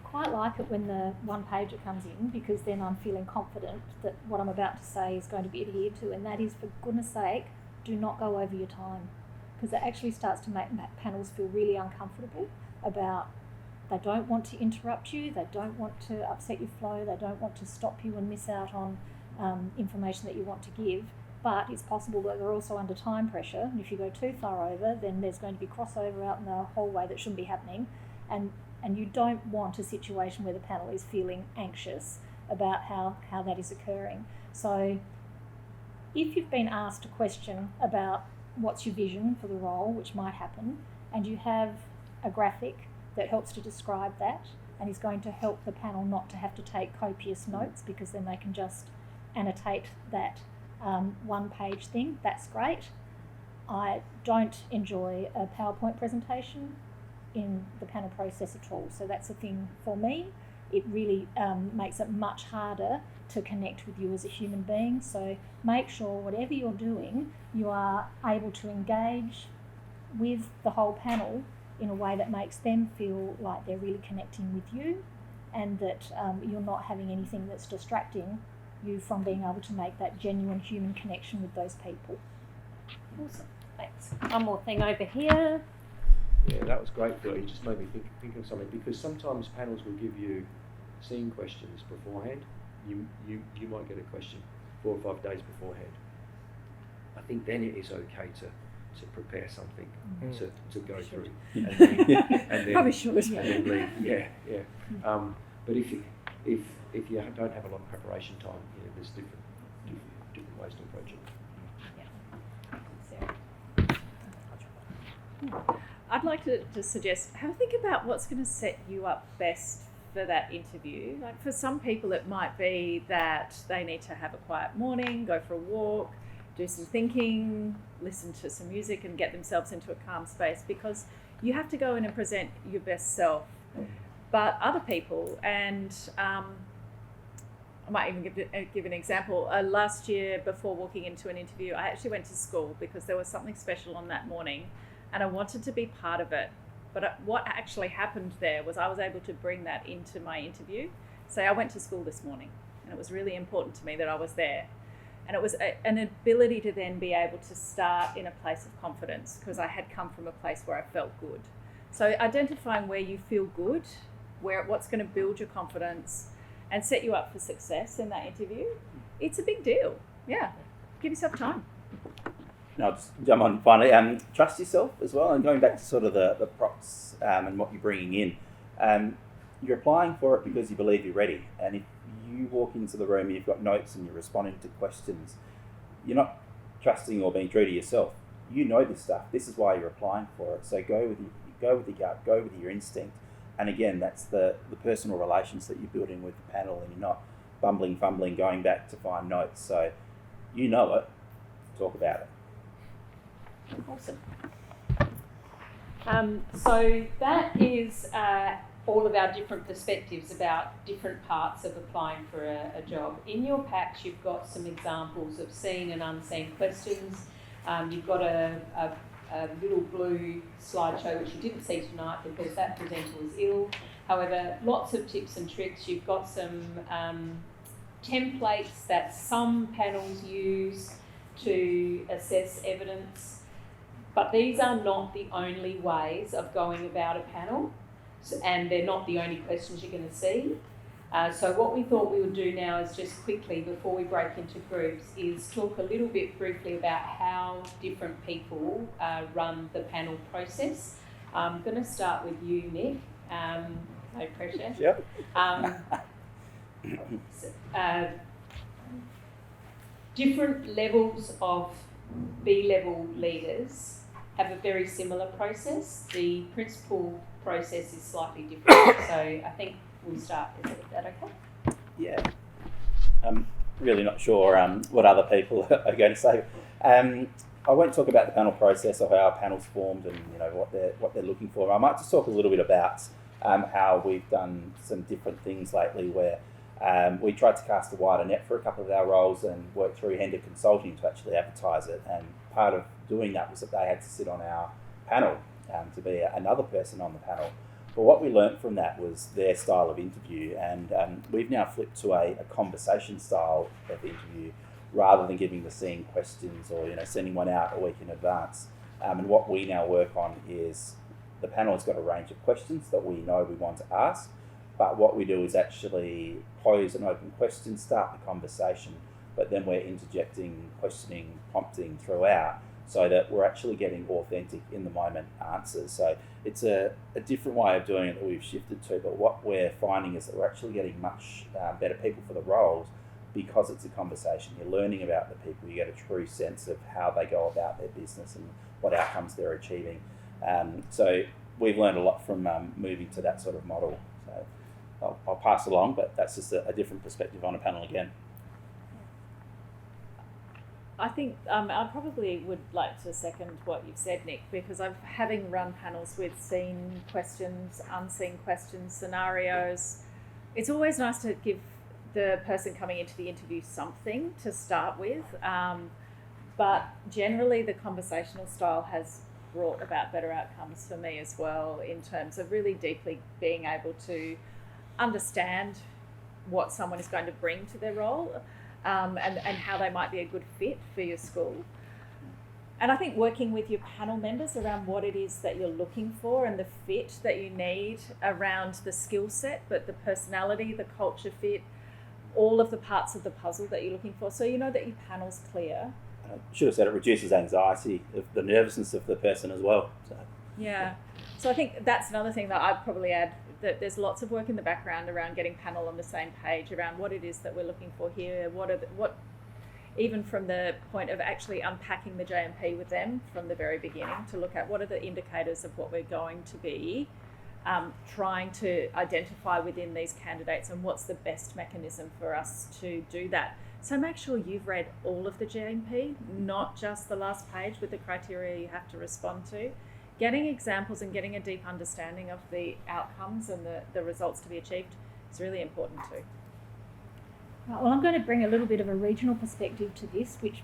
quite like it when the one pager comes in, because then I'm feeling confident that what I'm about to say is going to be adhered to, and that is, for goodness sake, do not go over your time, because it actually starts to make panels feel really uncomfortable about They don't want to interrupt you, they don't want to upset your flow, they don't want to stop you and miss out on information that you want to give, but it's possible that they're also under time pressure, and if you go too far over, then there's going to be crossover out in the hallway that shouldn't be happening, and you don't want a situation where the panel is feeling anxious about how that is occurring. So if you've been asked a question about what's your vision for the role, which might happen, and you have a graphic that helps to describe that and is going to help the panel not to have to take copious notes, because then they can just annotate that one-page thing, that's great. I don't enjoy a PowerPoint presentation in the panel process at all, so that's a thing for me. It really makes it much harder to connect with you as a human being, so make sure whatever you're doing, you are able to engage with the whole panel in a way that makes them feel like they're really connecting with you, and that you're not having anything that's distracting you from being able to make that genuine human connection with those people. Awesome, thanks. One more thing over here. Yeah, that was great, Phil. You just made me think of something, because sometimes panels will give you scene questions beforehand. You might get a question 4 or 5 days beforehand. I think then it is okay to prepare something to go through, and then Probably should. and then leave. Yeah. But if you don't have a lot of preparation time, there's different ways to approach it. I'd like to suggest, have a think about what's going to set you up best for that interview. Like, for some people it might be that they need to have a quiet morning, go for a walk, do some thinking, listen to some music and get themselves into a calm space, because you have to go in and present your best self. But other people, and I might even give an example. Last year, before walking into an interview, I actually went to school because there was something special on that morning and I wanted to be part of it. But what actually happened there was I was able to bring that into my interview. Say I went to school this morning and it was really important to me that I was there. And it was an ability to then be able to start in a place of confidence, because I had come from a place where I felt good. So identifying where you feel good, what's going to build your confidence and set you up for success in that interview, it's a big deal. Yeah, give yourself time. I'll just jump on finally. Trust yourself as well, and going back to sort of the props and what you're bringing in. You're applying for it because you believe you're ready, and if you walk into the room, you've got notes and you're responding to questions, you're not trusting or being true to yourself. You know this stuff. This is why you're applying for it. So go with your gut, go with your instinct. And again, that's the personal relations that you're building with the panel, and you're not fumbling, going back to find notes. So you know it, talk about it. Awesome. So that is all of our different perspectives about different parts of applying for a job. In your packs, you've got some examples of seen and unseen questions. You've got a little blue slideshow, which you didn't see tonight because that presenter was ill. However, lots of tips and tricks. You've got some templates that some panels use to assess evidence, but these are not the only ways of going about a panel, and they're not the only questions you're going to see. So what we thought we would do now is just quickly, before we break into groups, is talk a little bit briefly about how different people run the panel process. I'm going to start with you, Nick. No pressure. Yep. Different levels of B-level leaders have a very similar process. The principal process is slightly different. So I think we'll start. Is that okay? Yeah. I'm really not sure what other people are going to say. I won't talk about the panel process or how our panel's formed and what they're looking for. I might just talk a little bit about how we've done some different things lately, where we tried to cast a wider net for a couple of our roles and work through Hender Consulting to actually advertise it. And part of doing that was that they had to sit on our panel to be another person on the panel. But what we learnt from that was their style of interview, and we've now flipped to a conversation style of interview rather than giving the scene questions or sending one out a week in advance. And what we now work on is the panel has got a range of questions that we know we want to ask, but what we do is actually pose an open question, start the conversation, but then we're interjecting, questioning, prompting throughout, so that we're actually getting authentic in the moment answers. So it's a different way of doing it that we've shifted to, but what we're finding is that we're actually getting much better people for the roles because it's a conversation. You're learning about the people, you get a true sense of how they go about their business and what outcomes they're achieving. So we've learned a lot from moving to that sort of model. So I'll pass along, but that's just a different perspective on a panel again. I think I probably would like to second what you've said, Nick, because having run panels with seen questions, unseen questions, scenarios, it's always nice to give the person coming into the interview something to start with. But generally the conversational style has brought about better outcomes for me as well, in terms of really deeply being able to understand what someone is going to bring to their role. And how they might be a good fit for your school. And I think working with your panel members around what it is that you're looking for and the fit that you need around the skill set, but the personality, the culture fit, all of the parts of the puzzle that you're looking for. So you know that your panel's clear. I should have said it reduces anxiety, the nervousness of the person as well. So. Yeah. So I think that's another thing that I'd probably add, that there's lots of work in the background around getting panel on the same page around what it is that we're looking for here, even from the point of actually unpacking the JMP with them from the very beginning, to look at what are the indicators of what we're going to be trying to identify within these candidates, and what's the best mechanism for us to do that. So make sure you've read all of the JMP, not just the last page with the criteria you have to respond to. Getting examples and getting a deep understanding of the outcomes and the results to be achieved is really important too. Well, I'm going to bring a little bit of a regional perspective to this, which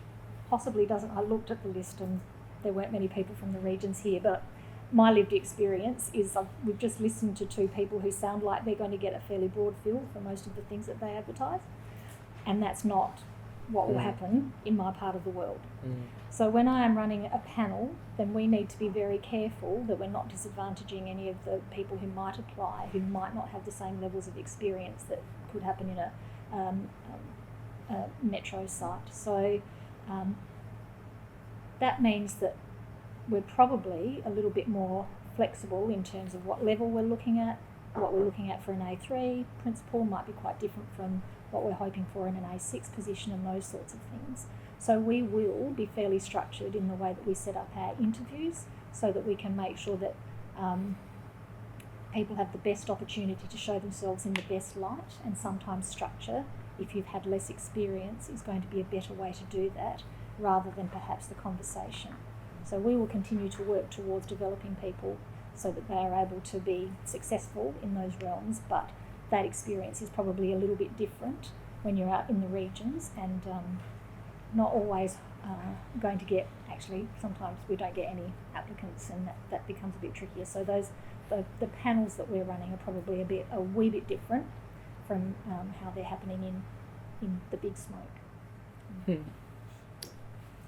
possibly doesn't. I looked at the list and there weren't many people from the regions here, but my lived experience is we've just listened to two people who sound like they're going to get a fairly broad fill for most of the things that they advertise, and that's not what will happen in my part of the world. So when I am running a panel, then we need to be very careful that we're not disadvantaging any of the people who might apply, who might not have the same levels of experience that could happen in a metro site. So that means that we're probably a little bit more flexible in terms of what level we're looking at. What we're looking at for an A3 principal might be quite different from what we're hoping for in an A6 position, and those sorts of things. So we will be fairly structured in the way that we set up our interviews, so that we can make sure that people have the best opportunity to show themselves in the best light, and sometimes structure, if you've had less experience, is going to be a better way to do that, rather than perhaps the conversation. So we will continue to work towards developing people so that they are able to be successful in those realms, but that experience is probably a little bit different when you're out in the regions, and not always going to get, actually sometimes we don't get any applicants, and that becomes a bit trickier. So the panels that we're running are probably a wee bit different from how they're happening in the big smoke.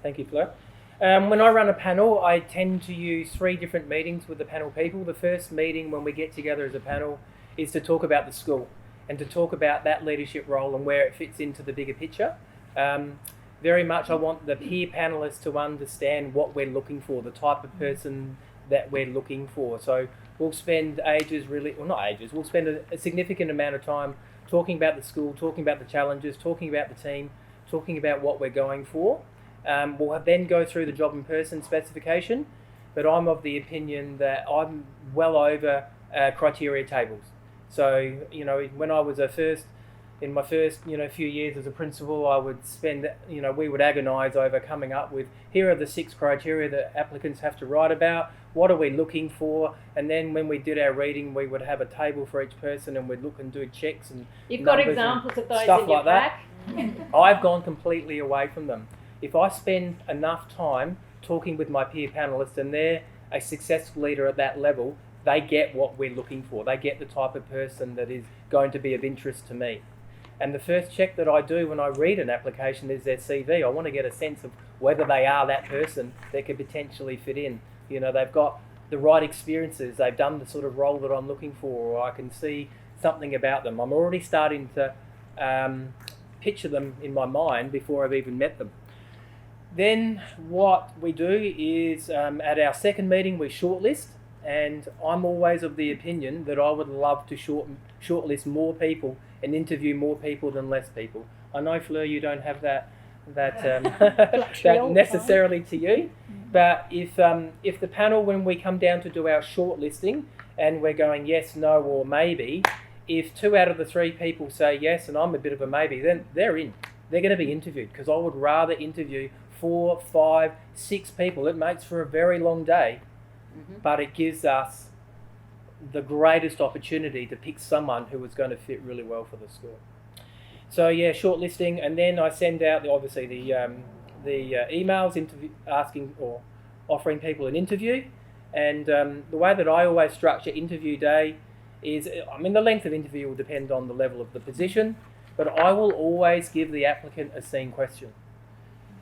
Thank you, Flo. When I run a panel, I tend to use 3 different meetings with the panel people. The first meeting when we get together as a panel is to talk about the school and to talk about that leadership role and where it fits into the bigger picture. Very much I want the peer panellists to understand what we're looking for, the type of person that we're looking for. So we'll spend we'll spend a significant amount of time talking about the school, talking about the challenges, talking about the team, talking about what we're going for. We'll then go through the job and person specification, but I'm of the opinion that I'm well over criteria tables. So, when I was in my first few years as a principal, I would spend, we would agonise over coming up with, here are the 6 criteria that applicants have to write about, what are we looking for, and then when we did our reading, we would have a table for each person and we'd look and do checks and You've got examples of those stuff in your like that. pack. I've gone completely away from them. If I spend enough time talking with my peer panellists and they're a successful leader at that level, they get what we're looking for. They get the type of person that is going to be of interest to me. And the first check that I do when I read an application is their CV. I want to get a sense of whether they are that person that could potentially fit in. They've got the right experiences, they've done the sort of role that I'm looking for, or I can see something about them. I'm already starting to picture them in my mind before I've even met them. Then what we do is at our second meeting we shortlist, and I'm always of the opinion that I would love to shortlist more people and interview more people than less people. I know, Fleur, you don't have that necessarily to you, but if the panel, when we come down to do our shortlisting and we're going yes, no, or maybe, if 2 out of the 3 people say yes and I'm a bit of a maybe, then they're in. They're going to be interviewed, because I would rather interview 4, 5, 6 people. It makes for a very long day, but it gives us the greatest opportunity to pick someone who is going to fit really well for the school. So yeah, shortlisting, and then I send out the emails asking or offering people an interview. And the way that I always structure interview day is, the length of interview will depend on the level of the position, but I will always give the applicant a scene question.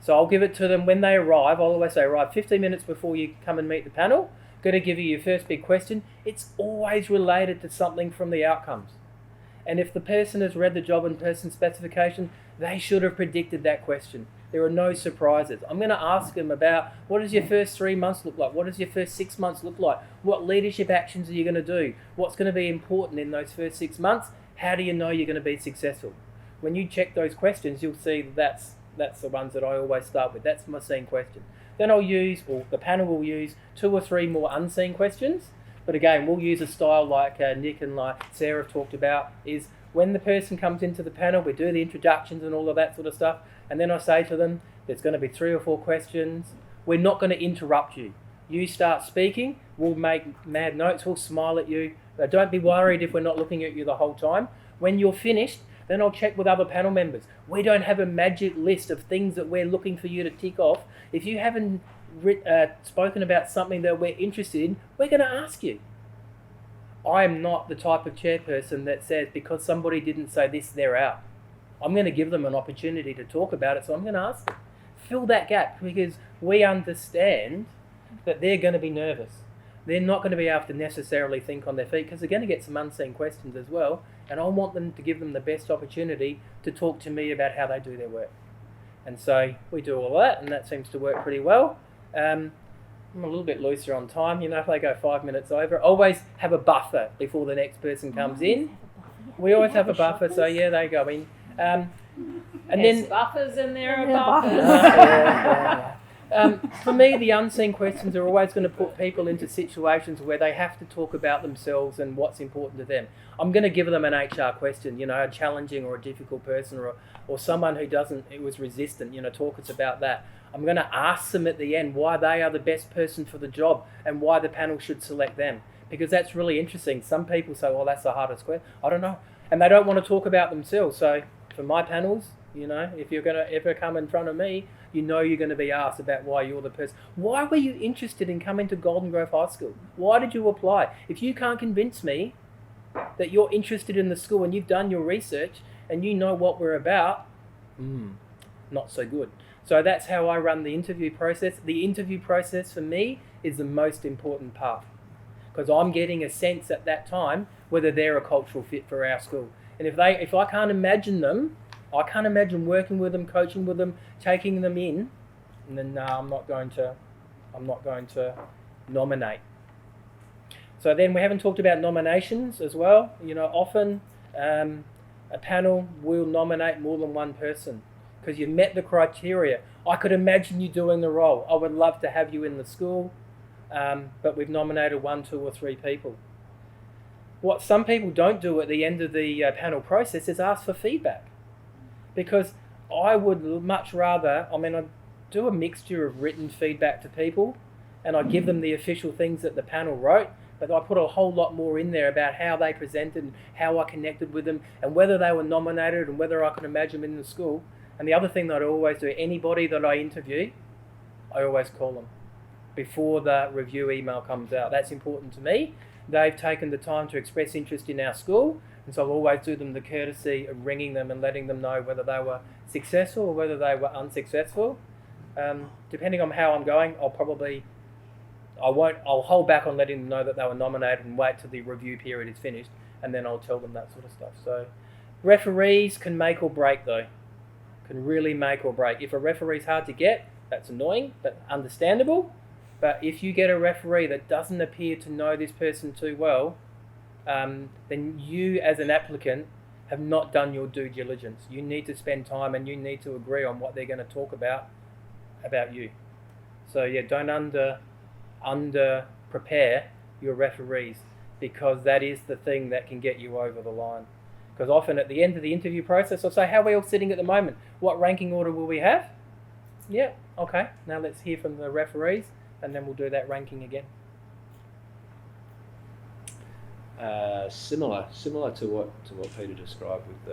So I'll give it to them when they arrive. I'll always say, arrive 15 minutes before you come and meet the panel. Going to give you your first big question. It's always related to something from the outcomes. And if the person has read the job and person specification, they should have predicted that question. There are no surprises. I'm going to ask them about, what does your first 3 months look like? What does your first 6 months look like? What leadership actions are you going to do? What's going to be important in those first 6 months? How do you know you're going to be successful? When you check those questions, you'll see that's the ones that I always start with. That's my scene question. Then the panel will use 2 or 3 more unseen questions. But again, we'll use a style like Nick and like Sarah have talked about, is when the person comes into the panel, we do the introductions and all of that sort of stuff. And then I say to them, there's going to be 3 or 4 questions. We're not going to interrupt you. You start speaking, we'll make mad notes, we'll smile at you. But don't be worried if we're not looking at you the whole time. When you're finished, then I'll check with other panel members. We don't have a magic list of things that we're looking for you to tick off. If you haven't spoken about something that we're interested in, we're going to ask you. I am not the type of chairperson that says, because somebody didn't say this, they're out. I'm going to give them an opportunity to talk about it, so I'm going to ask them. Fill that gap, because we understand that they're going to be nervous. They're not going to be able to necessarily think on their feet, because they're going to get some unseen questions as well, and I want them to give them the best opportunity to talk to me about how they do their work. And so we do all that, and that seems to work pretty well. I'm a little bit looser on time, if they go 5 minutes over. Always have a buffer before the next person comes in. We always have a buffer, so yeah, they go in. And There's then buffers and there are yeah. buffers. For me, the unseen questions are always going to put people into situations where they have to talk about themselves and what's important to them. I'm going to give them an HR question, a challenging or a difficult person, or someone who was resistant, talk us about that. I'm going to ask them at the end why they are the best person for the job and why the panel should select them. Because that's really interesting. Some people say, well, that's the hardest question. I don't know. And they don't want to talk about themselves. So for my panels, if you're going to ever come in front of me, you're going to be asked about why you're the person. Why were you interested in coming to Golden Grove High School? Why did you apply? If you can't convince me that you're interested in the school and you've done your research and you know what we're about, not so good. So that's how I run the interview process. The interview process for me is the most important part, because I'm getting a sense at that time whether they're a cultural fit for our school. And if I can't imagine them, I can't imagine working with them, coaching with them, taking them in, and then I'm not going to nominate. So then we haven't talked about nominations as well. Often a panel will nominate more than one person because you've met the criteria. I could imagine you doing the role. I would love to have you in the school, but we've nominated 1, 2 or 3 people. What some people don't do at the end of the panel process is ask for feedback. Because I would much rather, I do a mixture of written feedback to people, and I give them the official things that the panel wrote, but I put a whole lot more in there about how they presented and how I connected with them and whether they were nominated and whether I could imagine them in the school. And the other thing that I always do, anybody that I interview, I always call them before the review email comes out. That's important to me. They've taken the time to express interest in our school, and so I'll always do them the courtesy of ringing them and letting them know whether they were successful or whether they were unsuccessful. Depending on how I'm going, I'll probably I'll hold back on letting them know that they were nominated and wait till the review period is finished, and then I'll tell them that sort of stuff. So referees can make or break though. Can really make or break. If a referee's hard to get, that's annoying, but understandable. But if you get a referee that doesn't appear to know this person too well, then you as an applicant have not done your due diligence. You need to spend time and you need to agree on what they're going to talk about you. So yeah, don't under prepare your referees, because that is the thing that can get you over the line. Because often at the end of the interview process, I'll say, how are we all sitting at the moment? What ranking order will we have? Yeah, okay. Now let's hear from the referees, and then we'll do that ranking again. Similar to what Peter described with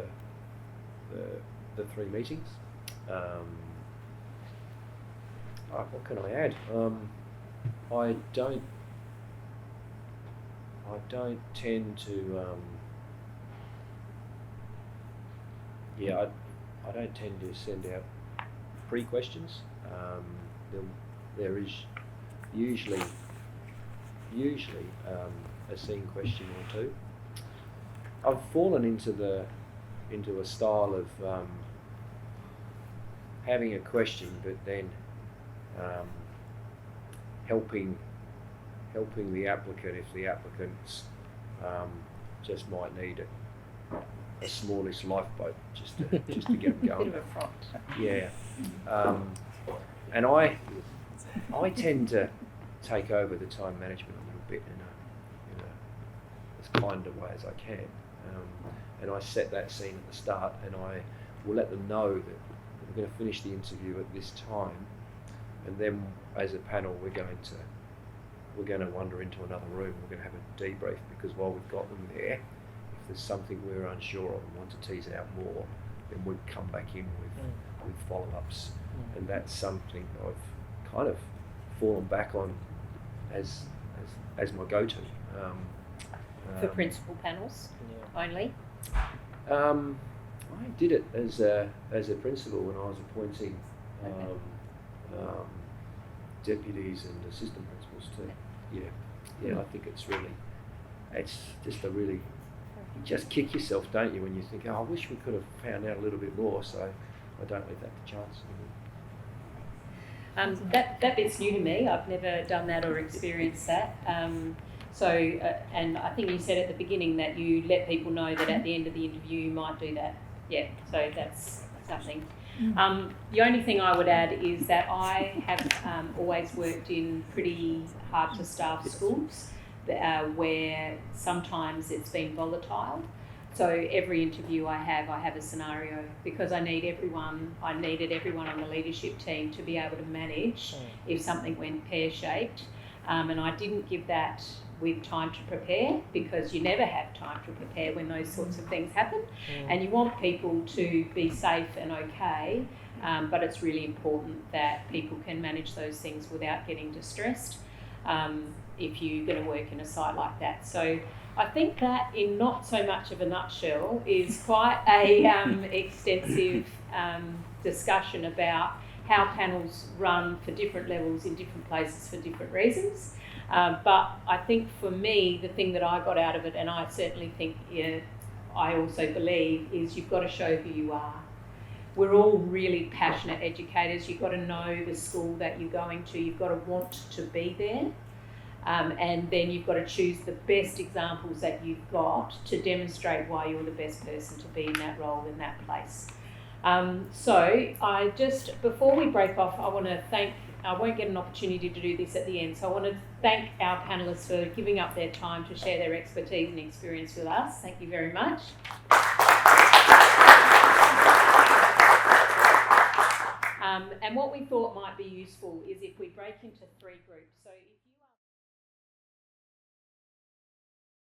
the 3 meetings. What can I add? I don't tend to. I don't tend to send out pre-questions. There is usually a scene question or two. I've fallen into a style of having a question, but then helping the applicant if the applicants just might need a smallish lifeboat just to get them going. Bit of a front. Yeah, and I tend to take over the time management a little bit in as kind a way as I can, and I set that scene at the start, and I will let them know that we're going to finish the interview at this time, and then as a panel we're going to wander into another room. We're going to have a debrief, because while we've got them there, if there's something we're unsure of and want to tease out more, then we'd come back in with follow-ups, and that's something I've kind of fallen back on as my go-to. For principal panels only? I did it as a principal when I was appointing deputies and assistant principals too. Yeah, I think it's just a really, you just kick yourself, don't you, when you think, I wish we could have found out a little bit more, so I don't leave that to chance. That bit's new to me. I've never done that or experienced that. And I think you said at the beginning that you let people know that at the end of the interview you might do that. Yeah, so that's something. The only thing I would add is that I have always worked in pretty hard to staff schools where sometimes it's been volatile. So every interview I have a scenario, because I needed everyone on the leadership team to be able to manage if something went pear-shaped. And I didn't give that with time to prepare, because you never have time to prepare when those sorts of things happen. And you want people to be safe and okay, but it's really important that people can manage those things without getting distressed if you're going to work in a site like that. So I think that, in not so much of a nutshell, is quite a extensive discussion about how panels run for different levels in different places for different reasons. But I think for me, the thing that I got out of it, and I certainly think I also believe, is you've got to show who you are. We're all really passionate educators. You've got to know the school that you're going to. You've got to want to be there. And then you've got to choose the best examples that you've got to demonstrate why you're the best person to be in that role, in that place. So I just, before we break off, I want to thank, I won't get an opportunity to do this at the end, so I want to thank our panellists for giving up their time to share their expertise and experience with us. Thank you very much. And what we thought might be useful is if we break into 3 groups. So if